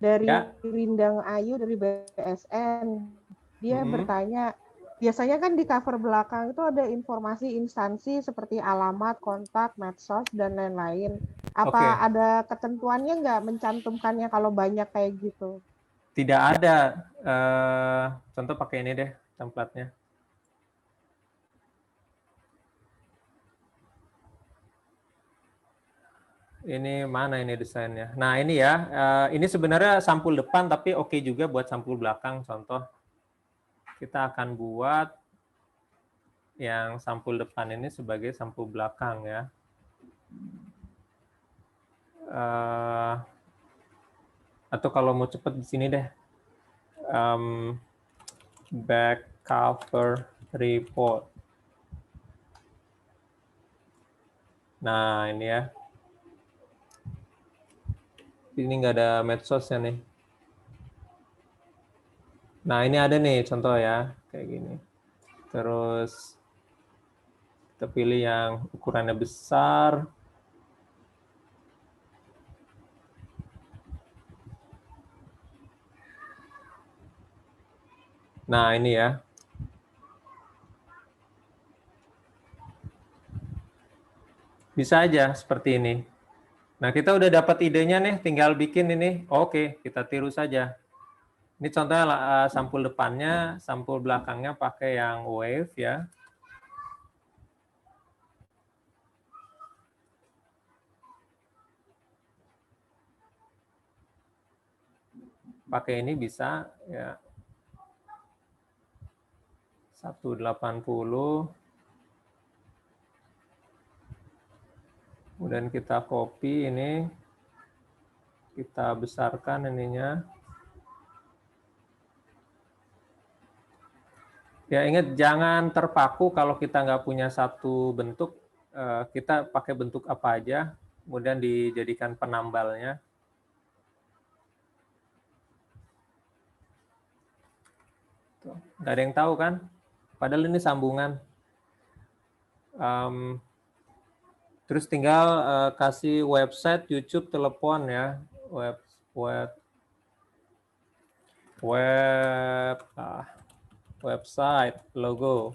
dari Ya. Rindang Ayu dari BSN. Dia bertanya, biasanya kan di cover belakang itu ada informasi instansi seperti alamat, kontak, medsos, dan lain-lain. Apa ada ketentuannya nggak mencantumkannya kalau banyak kayak gitu? Tidak ada. Contoh pakai ini deh, template-nya. Ini mana ini desainnya? Nah, ini ya. Ini sebenarnya sampul depan, tapi oke juga buat sampul belakang. Contoh, kita akan buat yang sampul depan ini sebagai sampul belakang ya. Atau kalau mau cepet di sini deh, back cover report. Nah ini ya, ini nggak ada medsosnya nih. Nah ini ada nih contoh ya, kayak gini. Terus kita pilih yang ukurannya besar. Nah ini ya. Bisa aja seperti ini. Nah kita udah dapat idenya nih, tinggal bikin ini. Oke, kita tiru saja. Ini contohnya sampul depannya, sampul belakangnya pakai yang wave ya. Pakai ini bisa ya. 180. Kemudian kita copy ini. Kita besarkan ininya. Ya ingat jangan terpaku kalau kita nggak punya satu bentuk, kita pakai bentuk apa aja, kemudian dijadikan penambalnya. Tuh, nggak ada yang tahu kan? Padahal ini sambungan. Terus tinggal kasih website, YouTube, telepon ya, website, logo.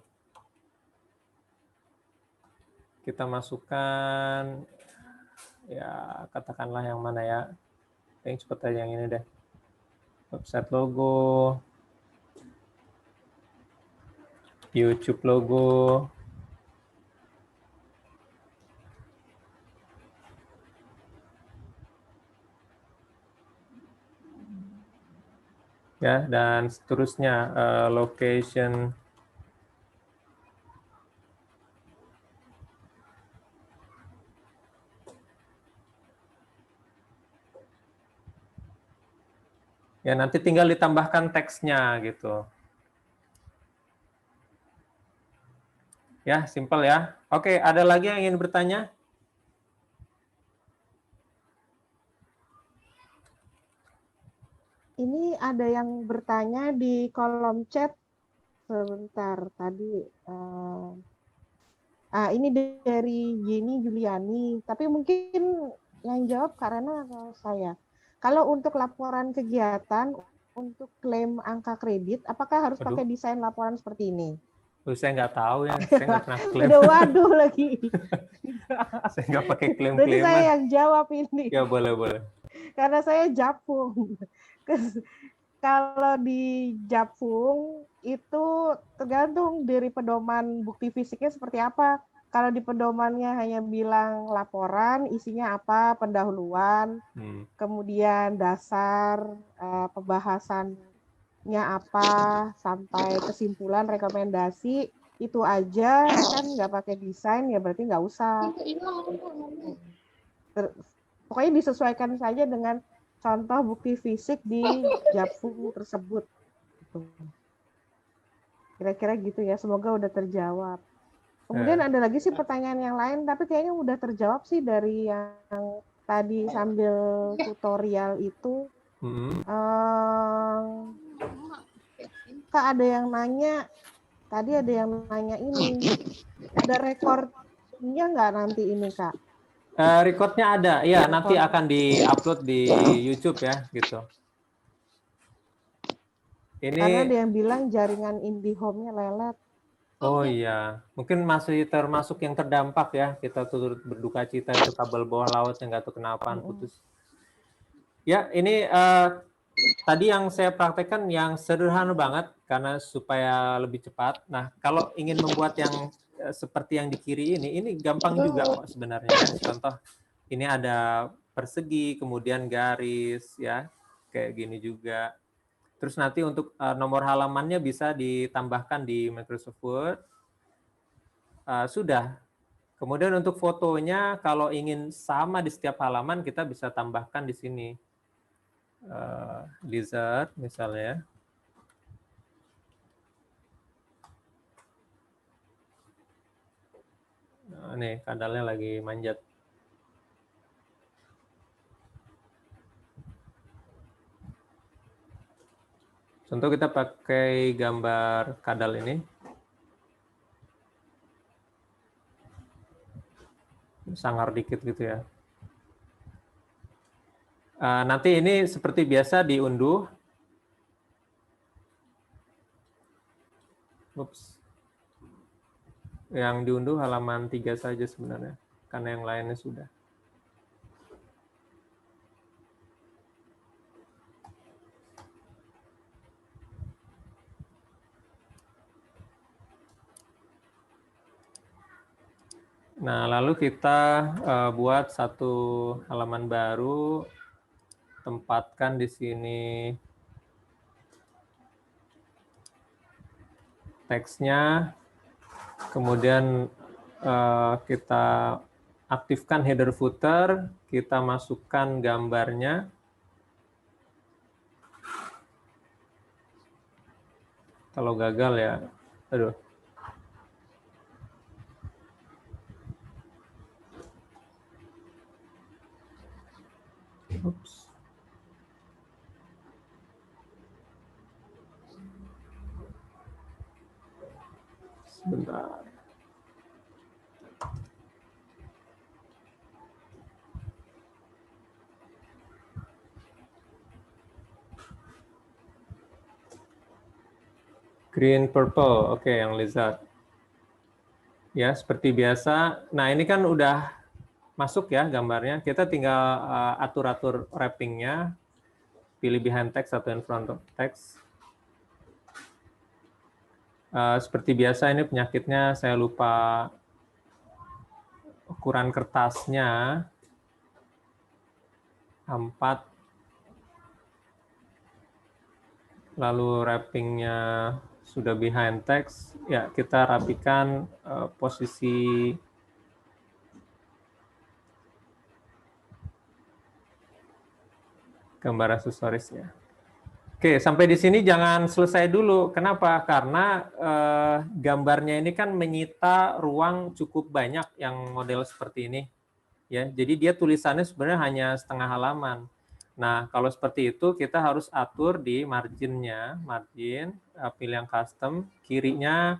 Kita masukkan, ya katakanlah yang mana ya, yang cepet aja yang ini deh. Website logo, YouTube logo. Ya, dan seterusnya location. Ya, nanti tinggal ditambahkan teksnya gitu. Ya, simple ya. Oke, ada lagi yang ingin bertanya? Ini ada yang bertanya di kolom chat sebentar tadi. Ini dari Yeni Juliani, tapi mungkin yang jawab karena saya. Kalau untuk laporan kegiatan untuk klaim angka kredit, apakah harus pakai desain laporan seperti ini? Saya nggak tahu ya, saya nggak pernah klaim. Udah waduh lagi. Saya nggak pakai klaim-klaiman. Berarti saya yang jawab ini. Ya boleh. Karena saya japung. Kalau di japung itu tergantung dari pedoman bukti fisiknya seperti apa. Kalau di pedomannya hanya bilang laporan, isinya apa, pendahuluan, kemudian dasar pembahasannya apa, sampai kesimpulan, rekomendasi, itu aja kan nggak pakai desain, ya berarti nggak usah. Pokoknya disesuaikan saja dengan contoh bukti fisik di japung tersebut. Kira-kira gitu ya, semoga udah terjawab. Kemudian ada lagi sih pertanyaan yang lain, tapi kayaknya udah terjawab sih dari yang tadi sambil tutorial itu. Kak, ada yang nanya, tadi ada yang nanya ini, ada recordnya nggak nanti ini Kak? Recordnya ada, ya nanti akan di-upload di YouTube ya, gitu. Ini, karena ada yang bilang jaringan IndiHome-nya lelet. Oh iya, mungkin masih termasuk yang terdampak ya. Kita turut berduka cita itu kabel bawah laut yang nggak tahu kenapaan putus. Ya, ini tadi yang saya praktekkan yang sederhana banget karena supaya lebih cepat. Nah, kalau ingin membuat yang seperti yang di kiri ini gampang juga kok sebenarnya. Contoh, ini ada persegi, kemudian garis ya, kayak gini juga. Terus nanti untuk nomor halamannya bisa ditambahkan di Microsoft Word. sudah. Kemudian untuk fotonya, kalau ingin sama di setiap halaman, kita bisa tambahkan di sini. Lizard misalnya. Nah, nih, kadalnya lagi manjat. Contoh kita pakai gambar kadal ini. Sangar dikit gitu ya. Nanti ini seperti biasa diunduh. Ups. Yang diunduh halaman 3 saja sebenarnya, karena yang lainnya sudah. Nah, lalu kita buat satu halaman baru, tempatkan di sini teksnya, kemudian kita aktifkan header footer, kita masukkan gambarnya. Kalau gagal ya, aduh. Oops. Sebentar. Green purple, oke, yang lizard. Ya, seperti biasa. Nah, ini kan udah masuk ya gambarnya. Kita tinggal atur-atur wrapping-nya. Pilih behind text atau in front of text. Seperti biasa ini penyakitnya saya lupa ukuran kertasnya. A4. Lalu wrapping-nya sudah behind text. Ya, kita rapikan posisi gambar aksesorisnya. Oke, sampai di sini jangan selesai dulu. Kenapa? Karena gambarnya ini kan menyita ruang cukup banyak yang model seperti ini. Ya, jadi dia tulisannya sebenarnya hanya setengah halaman. Nah, kalau seperti itu kita harus atur di marginnya, margin, pilih yang custom, kirinya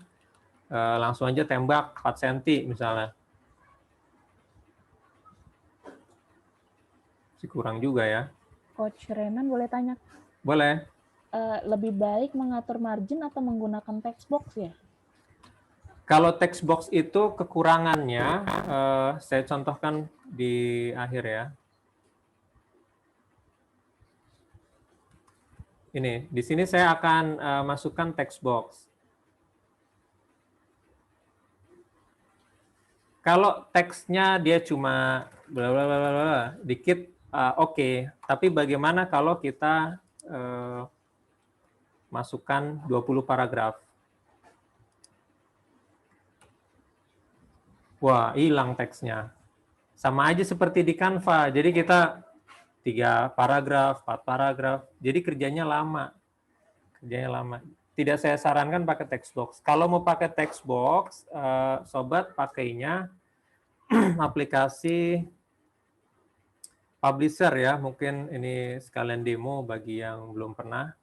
langsung aja tembak 4 cm misalnya. Masih kurang juga ya. Coach Renan boleh tanya? Boleh. Lebih baik mengatur margin atau menggunakan text box ya? Kalau text box itu kekurangannya, saya contohkan di akhir ya. Ini, di sini saya akan masukkan text box. Kalau teksnya dia cuma bla bla bla bla dikit, oke. Tapi bagaimana kalau kita masukkan 20 paragraf? Wah, hilang teksnya. Sama aja seperti di Canva. Jadi kita 3 paragraf, 4 paragraf. Jadi kerjanya lama. Tidak saya sarankan pakai text box. Kalau mau pakai text box, sobat pakainya aplikasi Publisher ya. Mungkin ini sekalian demo bagi yang belum pernah.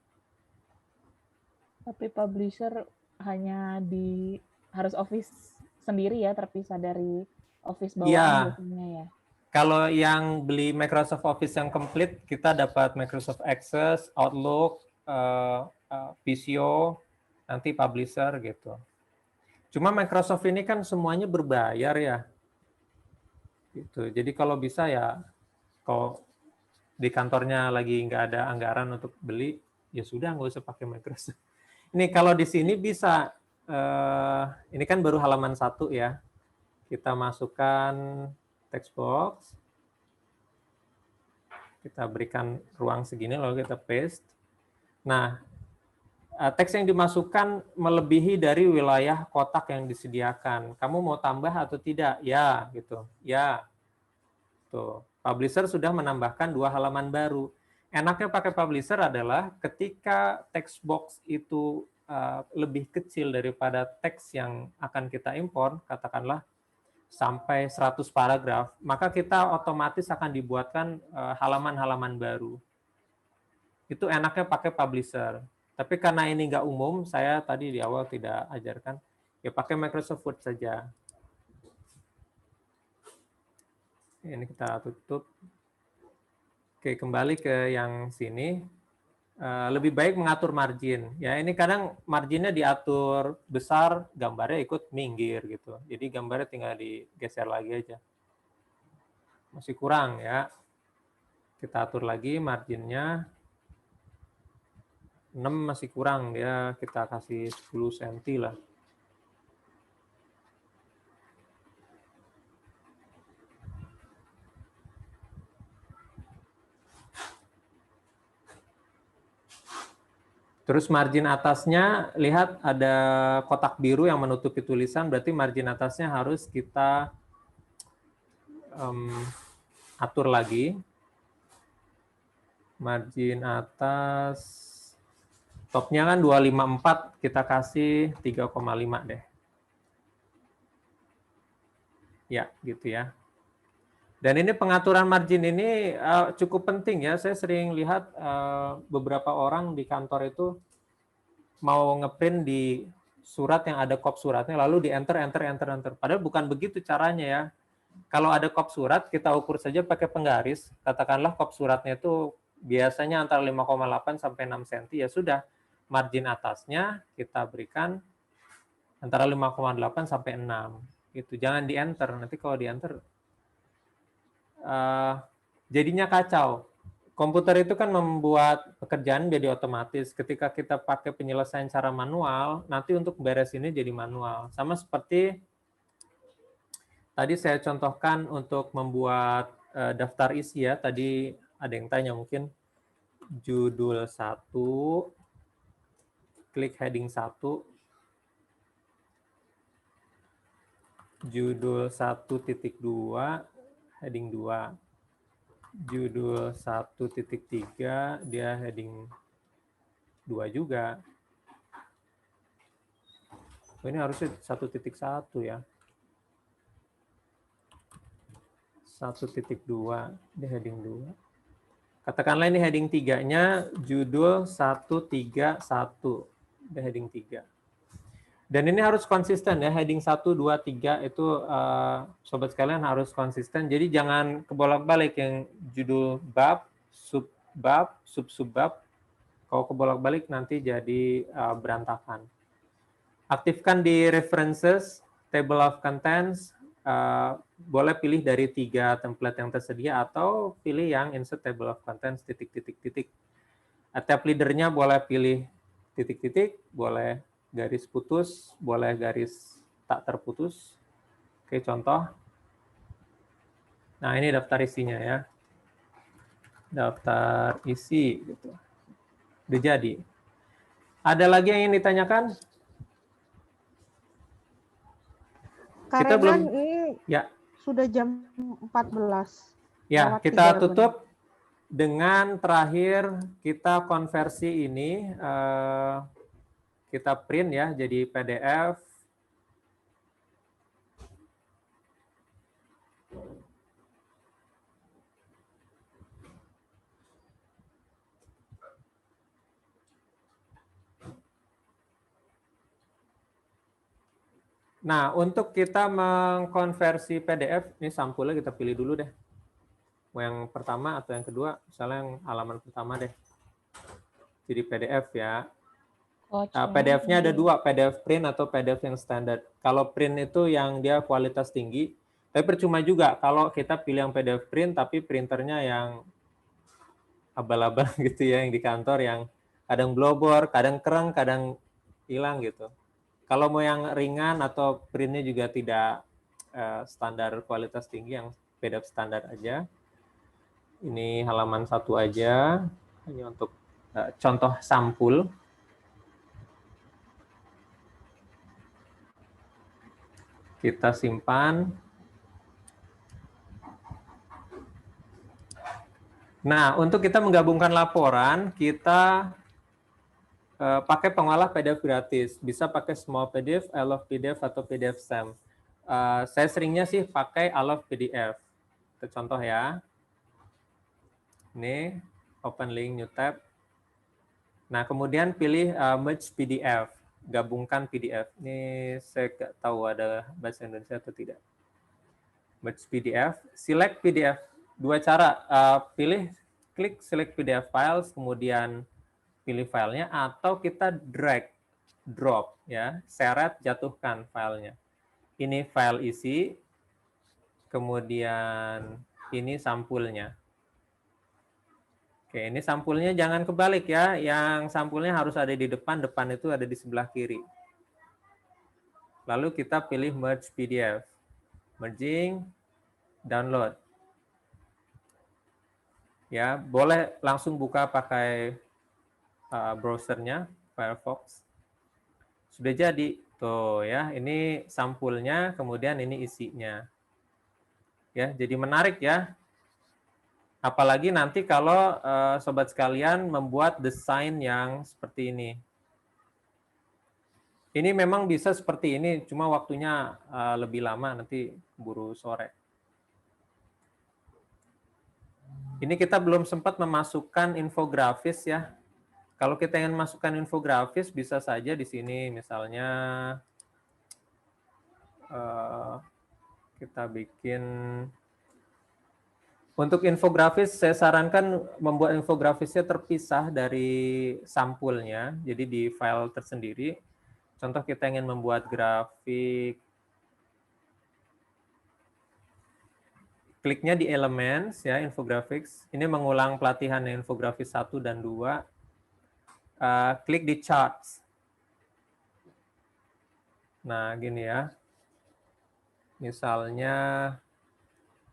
Tapi Publisher hanya harus Office sendiri ya, terpisah dari Office bawaan biasanya ya. Kalau yang beli Microsoft Office yang komplit, kita dapat Microsoft Access, Outlook, Visio, nanti Publisher gitu. Cuma Microsoft ini kan semuanya berbayar ya. Gitu. Jadi kalau bisa ya, kalau di kantornya lagi nggak ada anggaran untuk beli, ya sudah nggak usah pakai Microsoft. Ini kalau di sini bisa, ini kan baru halaman 1 ya. Kita masukkan text box. Kita berikan ruang segini lalu kita paste. Nah, teks yang dimasukkan melebihi dari wilayah kotak yang disediakan. Kamu mau tambah atau tidak? Ya, gitu. Ya. Tuh, publisher sudah menambahkan 2 halaman baru. Enaknya pakai publisher adalah ketika text box itu lebih kecil daripada teks yang akan kita import, katakanlah sampai 100 paragraf, maka kita otomatis akan dibuatkan halaman-halaman baru. Itu enaknya pakai publisher. Tapi karena ini nggak umum, saya tadi di awal tidak ajarkan, ya pakai Microsoft Word saja. Ini kita tutup. Oke, kembali ke yang sini. Lebih baik mengatur margin. Ya, ini kadang marginnya diatur besar, gambarnya ikut minggir gitu. Jadi gambarnya tinggal digeser lagi aja. Masih kurang ya. Kita atur lagi marginnya. 6 masih kurang, dia kita kasih 10 cm lah. Terus margin atasnya, lihat ada kotak biru yang menutupi tulisan, berarti margin atasnya harus kita atur lagi. Margin atas, topnya kan 254, kita kasih 3,5 deh. Ya, gitu ya. Dan ini pengaturan margin ini cukup penting ya. Saya sering lihat beberapa orang di kantor itu mau ngeprint di surat yang ada kop suratnya, lalu di enter. Padahal bukan begitu caranya ya. Kalau ada kop surat, kita ukur saja pakai penggaris. Katakanlah kop suratnya itu biasanya antara 5,8 sampai 6 cm, ya sudah. Margin atasnya kita berikan antara 5,8 sampai 6. Itu jangan di enter. Nanti kalau di enter jadinya kacau. Komputer itu kan membuat pekerjaan jadi otomatis. Ketika kita pakai penyelesaian cara manual, nanti untuk beres ini jadi manual. Sama seperti tadi saya contohkan untuk membuat daftar isi ya. Tadi ada yang tanya mungkin judul 1, klik heading 1, judul 1.2, heading 2, judul 1.3, dia heading 2 juga. Ini harusnya 1.1 ya. 1.2, dia heading 2. Katakanlah ini heading 3-nya judul 131, dia heading 3. Dan ini harus konsisten ya, heading 1, 2, 3 itu sobat sekalian harus konsisten. Jadi jangan kebolak-balik yang judul bab, subbab, sub-subbab. Kalau kebolak-balik nanti jadi berantakan. Aktifkan di references, table of contents, boleh pilih dari 3 template yang tersedia atau pilih yang insert table of contents titik. Tab leader-nya boleh pilih titik, boleh garis putus, boleh garis tak terputus. Oke, contoh. Nah, ini daftar isinya ya. Daftar isi gitu. Udah jadi. Ada lagi yang ingin ditanyakan? Kita belum ini ya. Sudah jam 14. Ya, kita tutup dengan terakhir kita konversi ini kita print ya jadi PDF. Nah, untuk kita mengkonversi PDF, ini sampulnya kita pilih dulu deh. Mau yang pertama atau yang kedua, misalnya yang halaman pertama deh. Jadi PDF ya. PDF-nya ada 2, PDF print atau PDF yang standar. Kalau print itu yang dia kualitas tinggi, tapi percuma juga kalau kita pilih yang PDF print, tapi printernya yang abal-abal gitu ya, yang di kantor, yang kadang blobor, kadang kereng, kadang hilang gitu. Kalau mau yang ringan atau printnya juga tidak standar kualitas tinggi, yang PDF standar aja. Ini halaman 1 aja, hanya untuk contoh sampul. Kita simpan. Nah, untuk kita menggabungkan laporan, kita pakai pengolah PDF gratis. Bisa pakai Small PDF, I Love PDF, atau PDF SAM. Saya seringnya sih pakai I Love PDF. Kita contoh ya. Ini, open link, new tab. Nah, kemudian pilih Merge PDF, gabungkan PDF. Ini saya nggak tahu ada bahasa Indonesia atau tidak. Merge PDF, select PDF. Dua cara, klik select PDF files, kemudian pilih filenya, atau kita drag, drop, ya, seret, jatuhkan filenya. Ini file isi, kemudian ini sampulnya. Oke, ini sampulnya jangan kebalik ya, yang sampulnya harus ada di depan, depan itu ada di sebelah kiri. Lalu kita pilih merge PDF, merging, download. Ya, boleh langsung buka pakai browsernya, Firefox. Sudah jadi, tuh ya, ini sampulnya, kemudian ini isinya. Ya, jadi menarik ya. Apalagi nanti kalau sobat sekalian membuat desain yang seperti ini. Ini memang bisa seperti ini, cuma waktunya lebih lama, nanti buru sore. Ini kita belum sempat memasukkan infografis ya. Kalau kita ingin masukkan infografis, bisa saja di sini, misalnya kita bikin. Untuk infografis, saya sarankan membuat infografisnya terpisah dari sampulnya, jadi di file tersendiri. Contoh kita ingin membuat grafik, kliknya di Elements, ya, Infographics. Ini mengulang pelatihan infografis 1 dan 2. Klik di Charts. Nah, gini ya. Misalnya,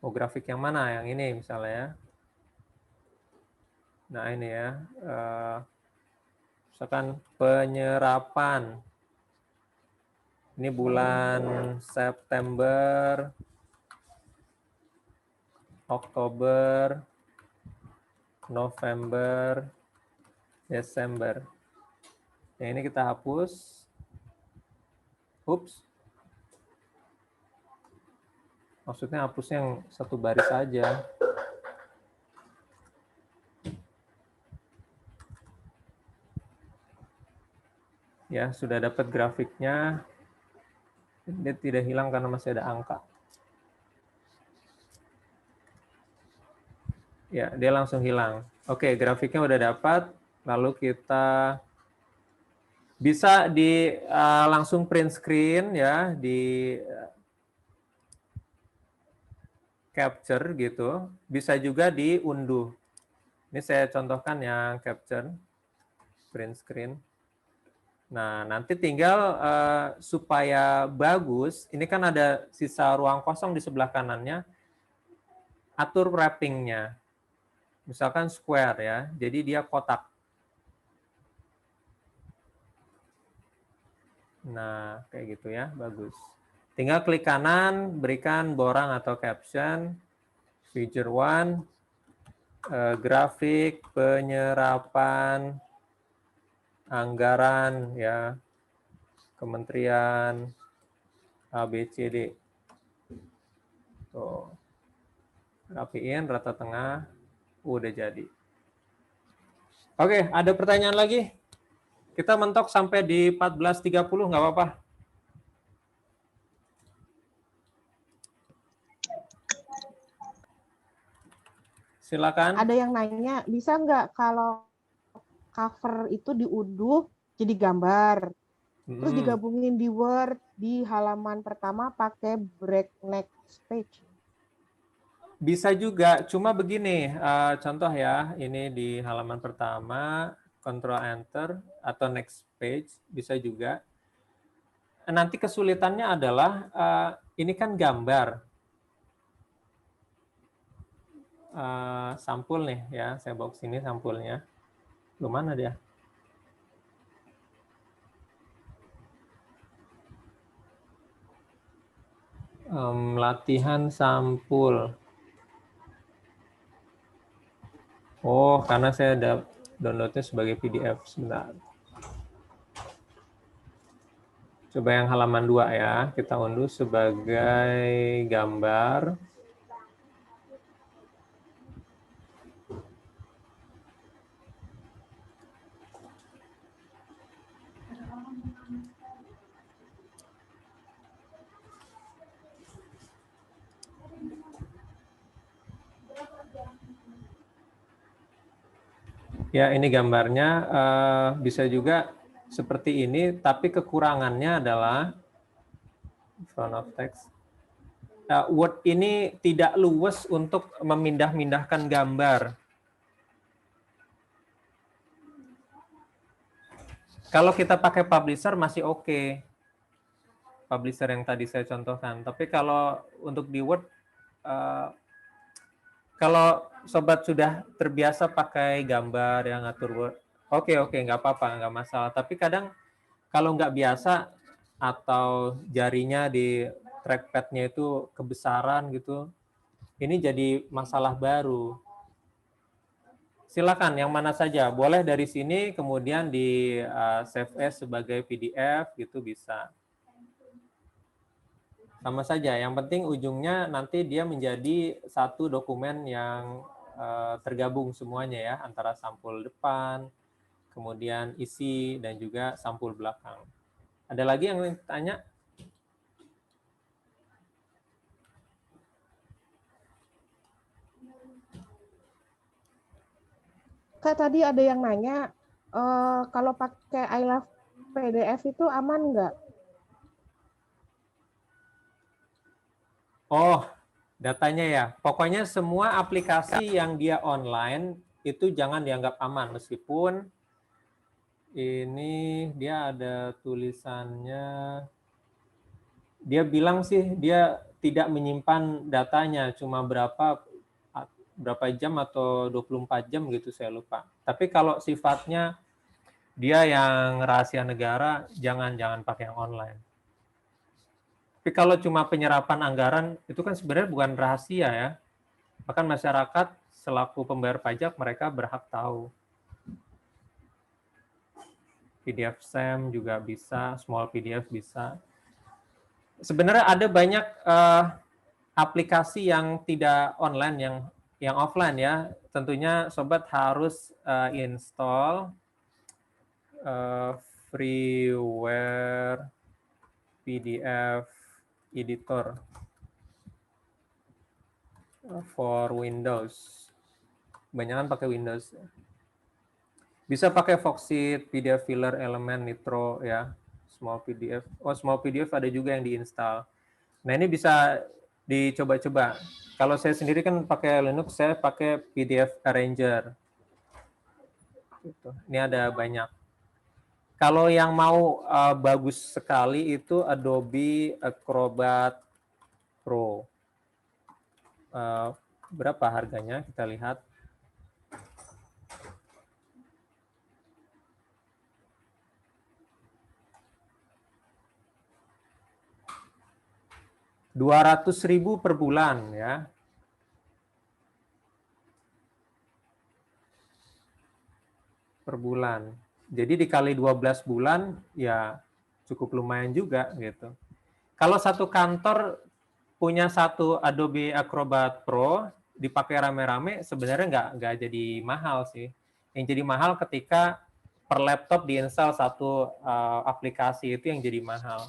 mau grafik yang mana? Yang ini misalnya ya. Nah, ini ya. Misalkan penyerapan. Ini bulan September, Oktober, November, Desember. Yang ini kita hapus. Ups. Maksudnya hapus yang satu baris saja. Ya, sudah dapat grafiknya. Dia tidak hilang karena masih ada angka. Ya, dia langsung hilang. Oke, grafiknya udah dapat. Lalu kita bisa langsung print screen ya, di capture gitu. Bisa juga diunduh. Ini saya contohkan yang capture, print screen. Nah, nanti tinggal supaya bagus, ini kan ada sisa ruang kosong di sebelah kanannya, atur wrapping-nya. Misalkan square ya, jadi dia kotak. Nah, kayak gitu ya, bagus. Tinggal klik kanan, berikan borang atau caption, feature 1, grafik, penyerapan, anggaran, ya, kementerian, ABCD. Tuh. Rapiin, rata tengah, udah jadi. Oke, ada pertanyaan lagi? Kita mentok sampai di 14.30, nggak apa-apa. Silakan. Ada yang nanya, bisa nggak kalau cover itu diunduh jadi gambar, terus digabungin di Word di halaman pertama pakai break next page? Bisa juga, cuma begini, contoh ya, ini di halaman pertama, Ctrl Enter, atau next page, bisa juga. Nanti kesulitannya adalah, ini kan gambar. Sampul nih ya, saya bawa ke sini sampulnya. Belum mana dia? Latihan sampul. Oh, karena saya ada downloadnya sebagai PDF. Sebentar. Coba yang halaman 2 ya. Kita unduh sebagai gambar. Ya, ini gambarnya bisa juga seperti ini, tapi kekurangannya adalah front of text. Word ini tidak luwes untuk memindah-mindahkan gambar. Kalau kita pakai publisher masih oke. Publisher yang tadi saya contohkan. Tapi kalau untuk di Word, kalau sobat sudah terbiasa pakai gambar yang ngatur Word, oke, nggak apa-apa, nggak masalah. Tapi kadang kalau nggak biasa atau jarinya di trackpad-nya itu kebesaran gitu, ini jadi masalah baru. Silakan yang mana saja, boleh dari sini kemudian di save as sebagai PDF gitu bisa. Sama saja, yang penting ujungnya nanti dia menjadi satu dokumen yang tergabung semuanya ya, antara sampul depan, kemudian isi, dan juga sampul belakang. Ada lagi yang ingin tanya? Kak, tadi ada yang nanya, kalau pakai I Love PDF itu aman nggak? Oh, datanya ya. Pokoknya semua aplikasi yang dia online itu jangan dianggap aman, meskipun ini dia ada tulisannya. Dia bilang sih dia tidak menyimpan datanya, cuma berapa jam atau 24 jam gitu, saya lupa. Tapi kalau sifatnya dia yang rahasia negara, jangan pakai yang online. Tapi kalau cuma penyerapan anggaran, itu kan sebenarnya bukan rahasia ya. Bahkan masyarakat selaku pembayar pajak, mereka berhak tahu. PDF SAM juga bisa, small PDF bisa. Sebenarnya ada banyak aplikasi yang tidak online, yang offline ya. Tentunya sobat harus install freeware PDF editor for Windows. Kebanyakan pakai Windows. Bisa pakai Foxit, PDF Filler, Element, Nitro ya. Small PDF. Oh, Small PDF ada juga yang diinstal. Nah, ini bisa dicoba-coba. Kalau saya sendiri kan pakai Linux, saya pakai PDF Arranger. Gitu. Ini ada banyak. Kalau yang mau bagus sekali itu Adobe Acrobat Pro. Berapa harganya? Kita lihat. Rp200.000 per bulan ya. Per bulan. Jadi dikali 12 bulan ya cukup lumayan juga gitu. Kalau satu kantor punya satu Adobe Acrobat Pro dipakai rame-rame, sebenarnya nggak jadi mahal sih. Yang jadi mahal ketika per laptop diinstal satu aplikasi, itu yang jadi mahal.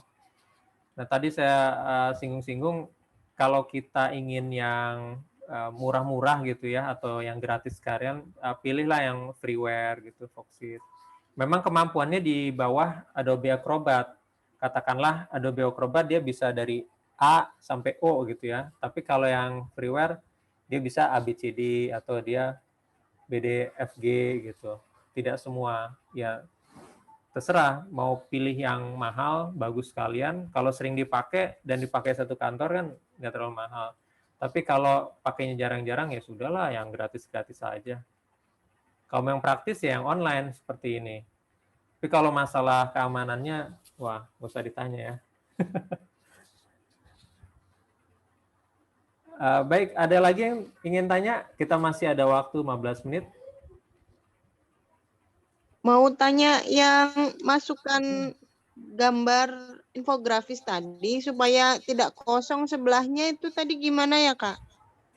Nah, tadi saya singgung-singgung, kalau kita ingin yang murah-murah gitu ya, atau yang gratis sekalian, pilihlah yang freeware gitu, Foxit. Memang kemampuannya di bawah Adobe Acrobat. Katakanlah Adobe Acrobat dia bisa dari A sampai O gitu ya. Tapi kalau yang freeware, dia bisa ABCD atau dia BDFG gitu. Tidak semua. Ya, terserah mau pilih yang mahal, bagus sekalian. Kalau sering dipakai dan dipakai satu kantor kan nggak terlalu mahal. Tapi kalau pakainya jarang-jarang ya sudahlah, yang gratis-gratis saja. Kalau yang praktis ya yang online seperti ini. Tapi kalau masalah keamanannya, wah nggak usah ditanya ya. Baik, ada lagi yang ingin tanya? Kita masih ada waktu 15 menit. Mau tanya yang masukkan gambar infografis tadi supaya tidak kosong sebelahnya itu tadi gimana ya, Kak?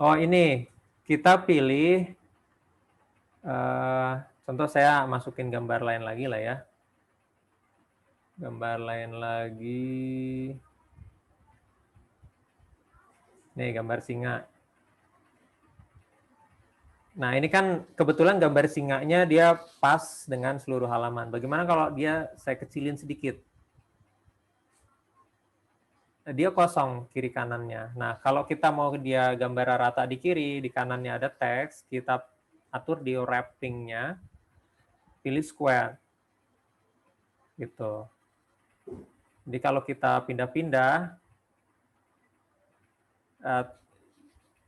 Oh, ini kita pilih, contoh saya masukin gambar lain lagi lah ya. Gambar lain lagi. Nih, gambar singa. Nah, ini kan kebetulan gambar singanya dia pas dengan seluruh halaman. Bagaimana kalau saya kecilin sedikit? Dia kosong kiri kanannya. Nah, kalau kita mau dia gambar rata di kiri, di kanannya ada teks, kita atur di wrapping-nya, pilih square. Gitu. Jadi kalau kita pindah-pindah,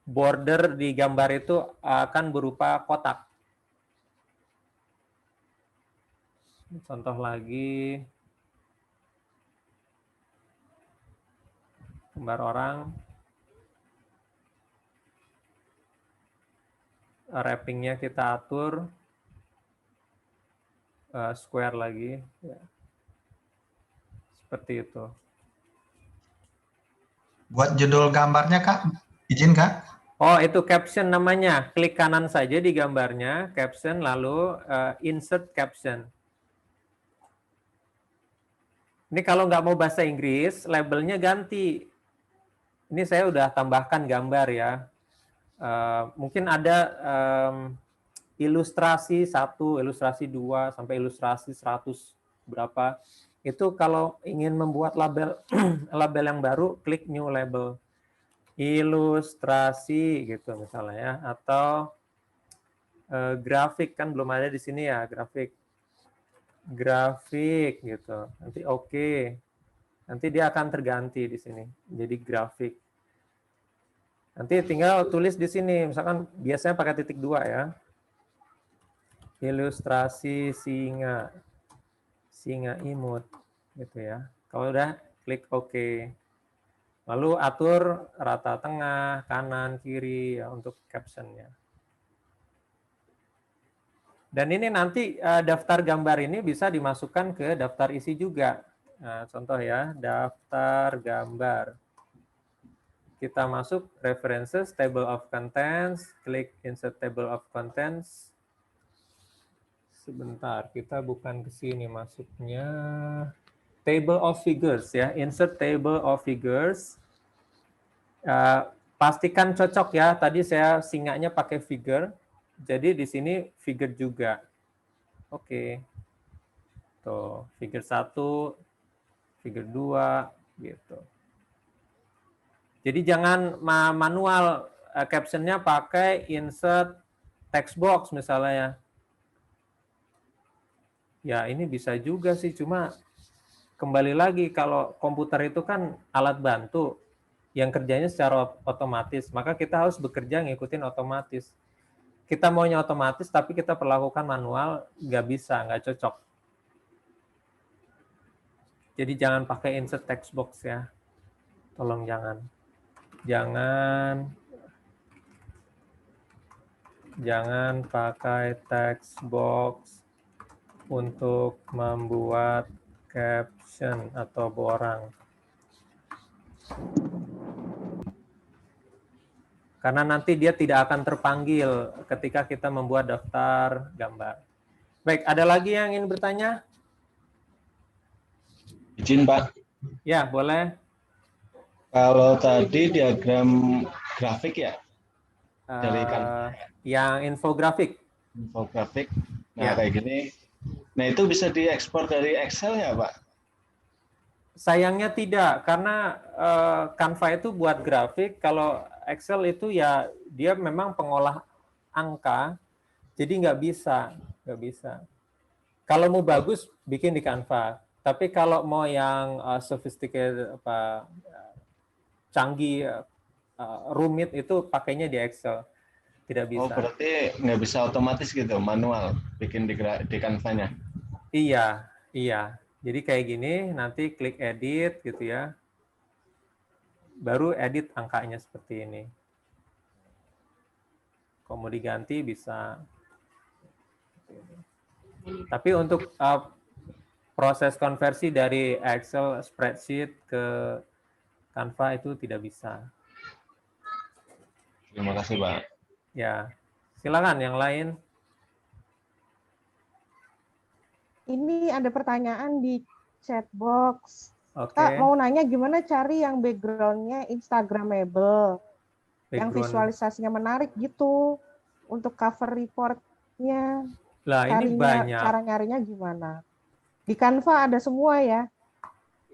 border di gambar itu akan berupa kotak. Contoh lagi, gambar orang, wrapping-nya kita atur, square lagi, ya. Seperti itu. Buat judul gambarnya, Kak, izin, Kak? Oh, itu caption namanya. Klik kanan saja di gambarnya, caption, lalu insert caption. Ini kalau nggak mau bahasa Inggris, labelnya ganti. Ini saya udah tambahkan gambar ya. Mungkin ada ilustrasi 1, ilustrasi 2, sampai ilustrasi 100 berapa. Itu kalau ingin membuat label label yang baru, klik new label. Ilustrasi gitu misalnya ya, atau grafik, kan belum ada di sini ya, grafik gitu. Nanti oke. Nanti dia akan terganti di sini jadi grafik. Nanti tinggal tulis di sini, misalkan biasanya pakai titik 2 ya. Ilustrasi singa imut gitu ya. Kalau udah klik OK. Lalu atur rata tengah, kanan, kiri ya untuk captionnya. Dan ini nanti daftar gambar ini bisa dimasukkan ke daftar isi juga. Nah, contoh ya, daftar gambar. Kita masuk references, table of contents, klik insert table of contents. Sebentar, kita bukan ke sini masuknya. Table of figures ya, insert table of figures. Pastikan cocok ya. Tadi saya singanya pakai figure, jadi di sini figure juga. Oke. Tuh, figure 1, figure 2 gitu. Jadi jangan manual captionnya pakai insert text box misalnya ya. Ya ini bisa juga sih, cuma kembali lagi kalau komputer itu kan alat bantu yang kerjanya secara otomatis, maka kita harus bekerja ngikutin otomatis. Kita maunya otomatis tapi kita perlakukan manual, nggak bisa, nggak cocok. Jadi jangan pakai insert text box ya, tolong jangan. Jangan pakai text box untuk membuat caption atau borang. Karena nanti dia tidak akan terpanggil ketika kita membuat daftar gambar. Baik, ada lagi yang ingin bertanya? Izin, Pak. Ya, boleh. Kalau tadi diagram grafik ya? Dari yang infografik. Infografik. Nah, Ya. kayak gini. Nah, itu bisa diekspor dari Excel ya, Pak? Sayangnya tidak, karena Canva itu buat grafik. Kalau Excel itu ya dia memang pengolah angka, jadi nggak bisa. Kalau mau bagus, bikin di Canva. Tapi kalau mau yang sophisticated, canggih, rumit itu pakainya di Excel. Tidak bisa. Oh, berarti nggak bisa otomatis gitu, manual, bikin di Canva-nya? Iya. Jadi kayak gini, nanti klik edit gitu ya. Baru edit angkanya seperti ini. Kalau mau diganti bisa. Tapi untuk proses konversi dari Excel spreadsheet ke Canva itu tidak bisa. Terima kasih, Pak. Ya, silakan yang lain. Ini ada pertanyaan di chat box. Oke. Kak, mau nanya gimana cari yang background-nya Instagramable, yang visualisasinya menarik gitu, untuk cover report-nya. Lah, ini banyak. Cara nyarinya gimana? Di Canva ada semua ya?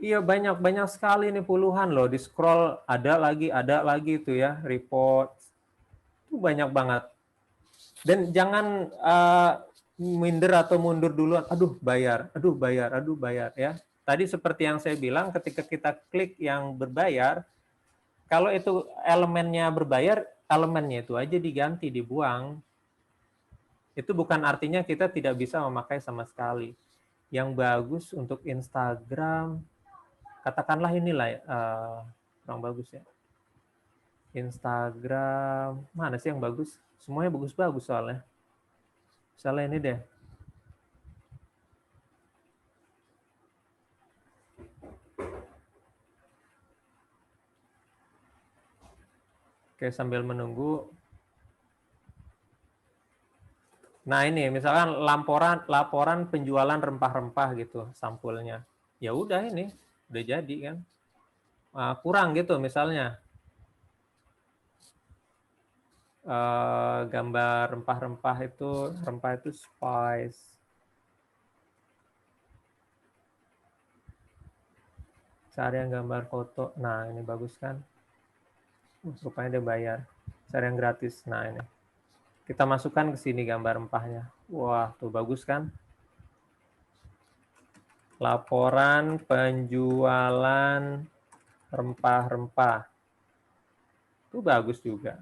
Iya, banyak sekali nih, puluhan loh. Di scroll ada lagi itu ya, report. Itu banyak banget. Dan jangan minder atau mundur duluan. Aduh bayar ya. Tadi seperti yang saya bilang, ketika kita klik yang berbayar, kalau itu elemennya berbayar, elemennya itu aja diganti, dibuang. Itu bukan artinya kita tidak bisa memakai sama sekali. Yang bagus untuk Instagram, katakanlah inilah kurang bagus ya. Instagram, mana sih yang bagus? Semuanya bagus-bagus soalnya. Misalnya ini deh. Oke, sambil menunggu. Nah ini, misalkan laporan penjualan rempah-rempah gitu, sampulnya. Ya udah ini, udah jadi kan. Kurang gitu misalnya. Gambar rempah itu spice. Cari yang gambar foto. Nah ini bagus kan. Rupanya dia bayar. Cari yang gratis. Nah ini. Kita masukkan ke sini gambar rempahnya. Wah, tuh bagus kan? Laporan penjualan rempah-rempah. Itu bagus juga.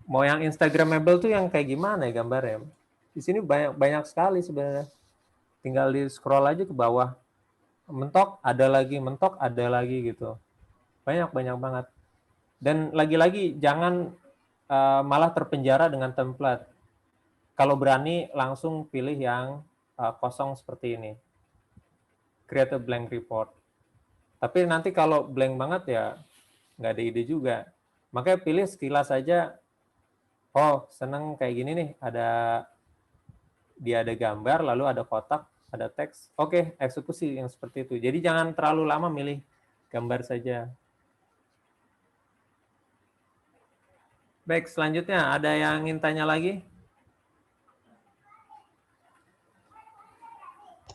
Mau yang Instagramable tuh yang kayak gimana ya gambarnya? Di sini banyak sekali sebenarnya. Tinggal di scroll aja ke bawah. Mentok ada lagi gitu. Banyak banget. Dan lagi-lagi jangan malah terpenjara dengan template. Kalau berani langsung pilih yang kosong seperti ini. Create a blank report. Tapi nanti kalau blank banget ya nggak ada ide juga. Makanya pilih sekilas saja. Oh, seneng kayak gini nih. Dia ada gambar, lalu ada kotak, ada teks. Oke, eksekusi yang seperti itu. Jadi jangan terlalu lama milih gambar saja. Baik, selanjutnya ada yang ingin tanya lagi?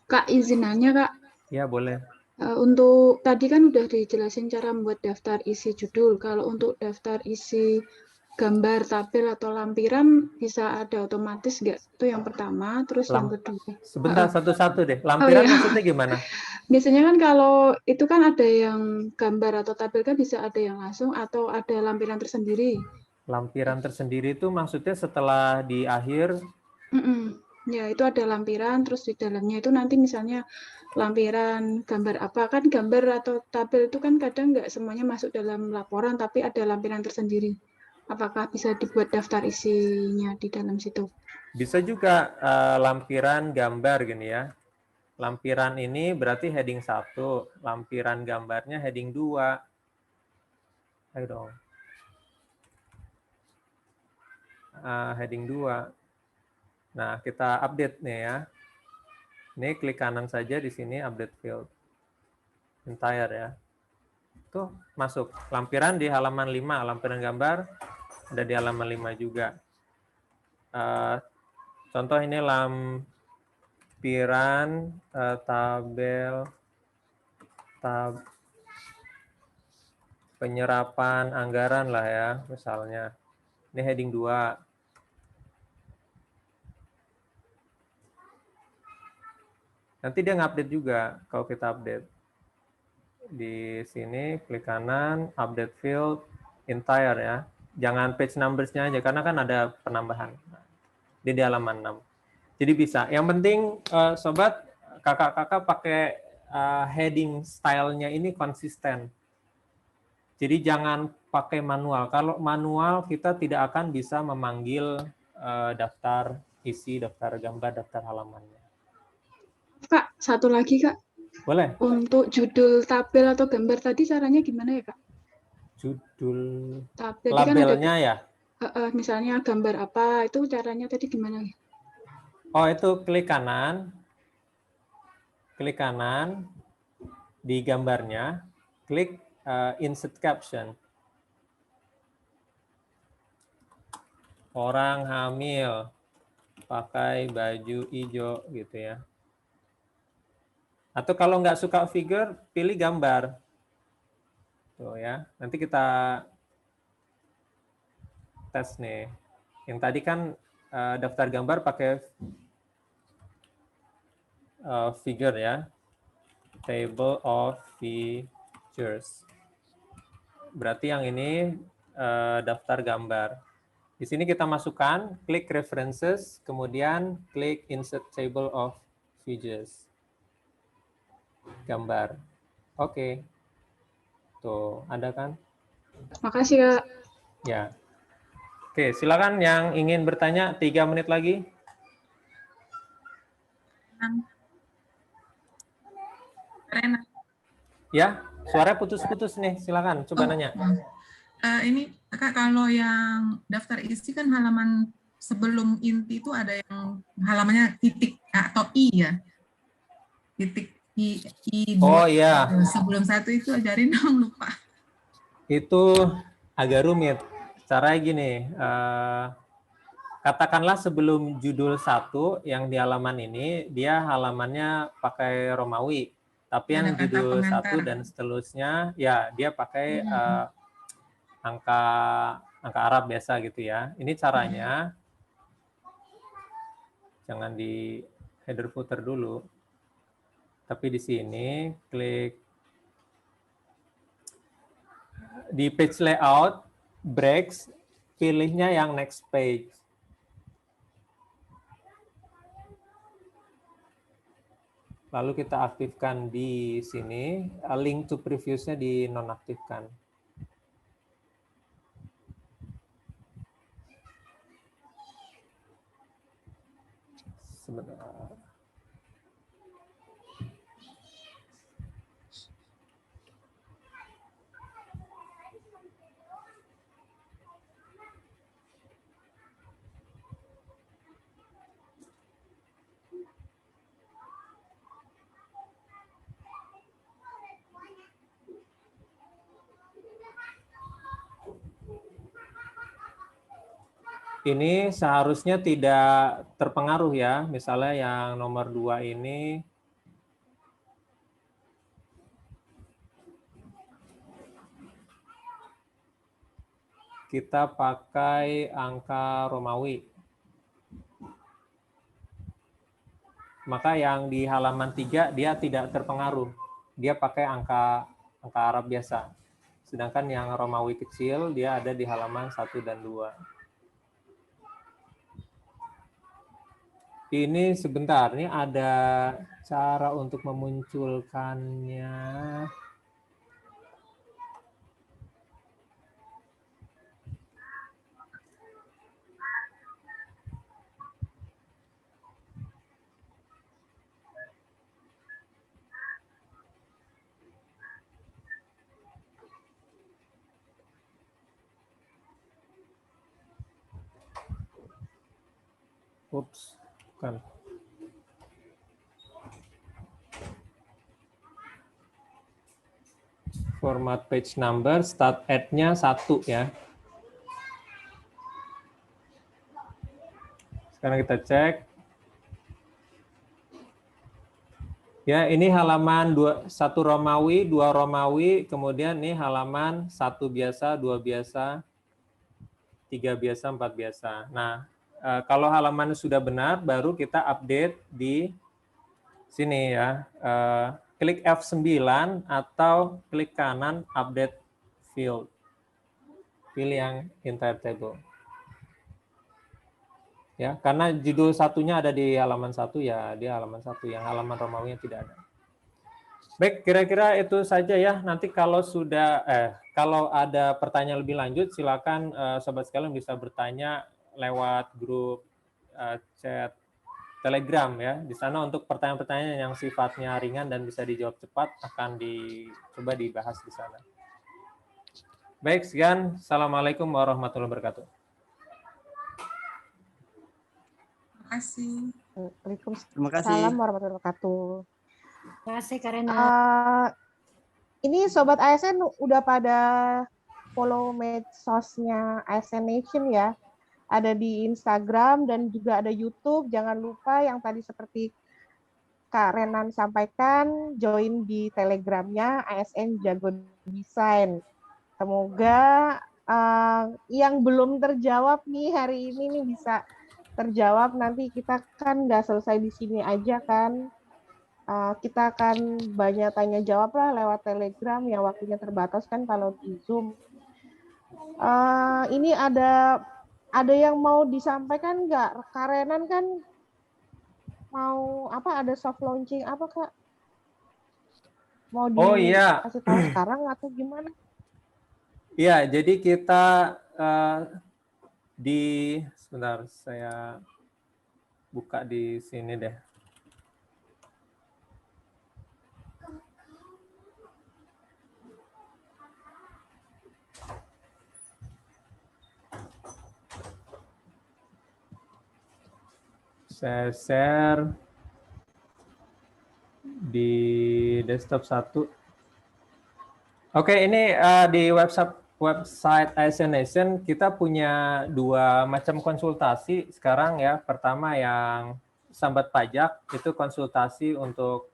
Kak, izin nanya, Kak. Ya, boleh. Untuk tadi kan udah dijelasin cara membuat daftar isi judul. Kalau untuk daftar isi gambar, tabel, atau lampiran bisa ada otomatis nggak? Itu yang pertama. Terus yang kedua. Sebentar, satu-satu deh. Lampiran maksudnya gimana? Biasanya kan kalau itu kan ada yang gambar atau tabel kan bisa ada yang langsung atau ada lampiran tersendiri. Lampiran tersendiri itu maksudnya setelah di akhir? Ya, itu ada lampiran, terus di dalamnya itu nanti misalnya lampiran gambar apa, kan gambar atau tabel itu kan kadang nggak semuanya masuk dalam laporan, tapi ada lampiran tersendiri. Apakah bisa dibuat daftar isinya di dalam situ? Bisa juga lampiran gambar gini ya. Lampiran ini berarti heading 1, lampiran gambarnya heading 2. Ayo dong. Heading 2. Nah, kita update nih ya. Ini klik kanan saja di sini, update field. Entire ya. Tuh, masuk. Lampiran di halaman 5, lampiran gambar ada di halaman 5 juga. Contoh ini lampiran tabel penyerapan anggaran lah ya, misalnya. Ini heading 2. Nanti dia ngupdate juga kalau kita update. Di sini klik kanan, update field, entire ya. Jangan page numbers-nya aja, karena kan ada penambahan. Di halaman 6. Jadi bisa. Yang penting, sobat, kakak-kakak pakai heading style-nya ini konsisten. Jadi jangan pakai manual. Kalau manual kita tidak akan bisa memanggil daftar isi, daftar gambar, daftar halamannya. Kak, satu lagi Kak. Boleh. Untuk judul tabel atau gambar tadi caranya gimana ya Kak? Judul Tabel labelnya kan ya? Misalnya gambar apa, itu caranya tadi gimana? Oh, itu klik kanan di gambarnya, klik insert caption. Orang hamil pakai baju hijau gitu ya. Atau kalau nggak suka figure, pilih gambar. Tuh ya, nanti kita tes nih. Yang tadi kan daftar gambar pakai figure ya. Table of features. Berarti yang ini daftar gambar. Di sini kita masukkan, klik references, kemudian klik insert table of features. Gambar. Oke. Tuh, ada kan? Makasih Kak. Ya. Oke, silakan yang ingin bertanya 3 menit lagi. Ya, suara putus-putus nih. Silakan, coba nanya. Ini Kak, kalau yang daftar isi kan halaman sebelum inti itu ada yang halamannya titik atau i ya, titik i2. Oh iya. Sebelum 1 itu ajarin dong, lupa. Itu agak rumit. Caranya gini, katakanlah sebelum judul 1 yang di halaman ini, dia halamannya pakai Romawi. Tapi yang judul 1 dan seterusnya, ya dia pakai angka Arab biasa gitu ya. Ini caranya, jangan di header footer dulu. Tapi di sini, klik di page layout, breaks, pilihnya yang next page. Lalu kita aktifkan di sini, link to previews-nya dinonaktifkan. Sebentar. Ini seharusnya tidak terpengaruh ya. Misalnya yang nomor 2 ini kita pakai angka Romawi. Maka yang di halaman 3 dia tidak terpengaruh. Dia pakai angka Arab biasa. Sedangkan yang Romawi kecil dia ada di halaman 1 dan 2. Ini sebentar, ini ada cara untuk memunculkannya. Ups, bukan. Format page number, start at-nya 1 ya. Sekarang kita cek. Ya, ini halaman 1 Romawi, 2 Romawi, kemudian ini halaman 1 biasa, 2 biasa, 3 biasa, 4 biasa. Nah, kalau halaman sudah benar, baru kita update di sini ya. Klik F9 atau klik kanan update field. Pilih yang entire table. Ya, karena judul satunya ada di halaman 1 ya, di halaman 1, yang halaman Romawinya tidak ada. Baik, kira-kira itu saja ya. Nanti kalau sudah kalau ada pertanyaan lebih lanjut, silakan sobat sekalian bisa bertanya lewat grup chat Telegram ya. Di sana untuk pertanyaan-pertanyaan yang sifatnya ringan dan bisa dijawab cepat akan coba dibahas di sana. Baik, sekian. Assalamualaikum warahmatullahi wabarakatuh. Terima kasih. Terima kasih. Waalaikumsalam warahmatullahi wabarakatuh. Terima kasih Karena. Ini Sobat ASN udah pada follow medsosnya ASN Nation ya. Ada di Instagram dan juga ada YouTube. Jangan lupa yang tadi seperti Kak Renan sampaikan, join di Telegramnya ASN Jago Desain. Semoga yang belum terjawab nih hari ini nih bisa terjawab. Nanti kita kan nggak selesai di sini aja kan. Kita akan banyak tanya jawab lah lewat Telegram yang waktunya terbatas kan kalau di Zoom. Ini ada yang mau disampaikan nggak? Karenan kan mau apa? Ada soft launching apa Kak? Mau dikasih tahu sekarang atau gimana? Iya, jadi kita sebentar saya buka di sini deh. Saya share di desktop 1. Oke, ini di website ASN Nation kita punya 2 macam konsultasi sekarang ya. Pertama yang sambat pajak, itu konsultasi untuk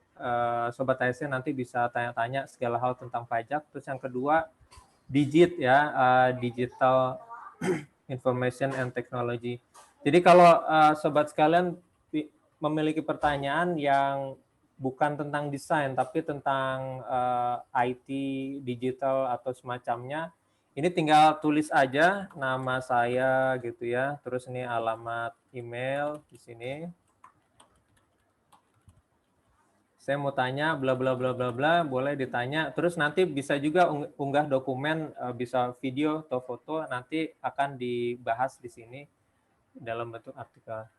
Sobat ASN nanti bisa tanya-tanya segala hal tentang pajak. Terus yang kedua, Digit ya, Digital Information and Technology. Jadi kalau sobat sekalian memiliki pertanyaan yang bukan tentang desain tapi tentang IT, digital atau semacamnya, ini tinggal tulis aja nama saya gitu ya. Terus ini alamat email di sini. Saya mau tanya bla bla bla bla bla, boleh ditanya. Terus nanti bisa juga unggah dokumen, bisa video atau foto, nanti akan dibahas di sini dalam bentuk artikel.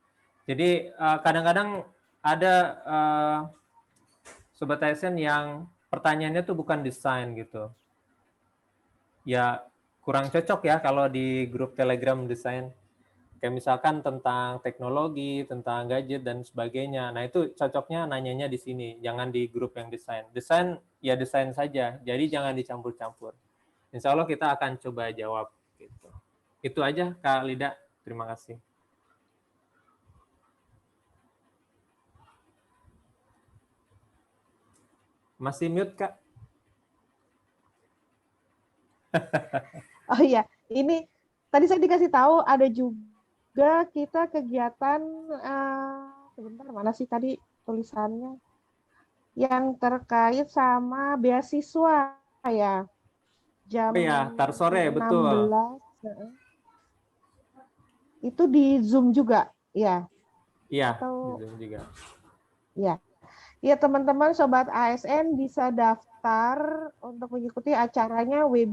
Jadi kadang-kadang ada Sobat ASN yang pertanyaannya tuh bukan desain gitu. Ya kurang cocok ya kalau di grup Telegram desain. Kayak misalkan tentang teknologi, tentang gadget dan sebagainya. Nah itu cocoknya nanyanya di sini, jangan di grup yang desain. Desain ya desain saja, jadi jangan dicampur-campur. Insya Allah kita akan coba jawab. Gitu. Itu aja Kak Lida, terima kasih. Masih mute, Kak? Oh iya, ini tadi saya dikasih tahu ada juga kita kegiatan, sebentar mana sih tadi tulisannya, yang terkait sama beasiswa ya. Jam oh ya, tar sore, 16, betul. Itu di Zoom juga, ya? Iya, atau, di Zoom juga. Ya. Ya teman-teman Sobat ASN bisa daftar untuk mengikuti acaranya webinar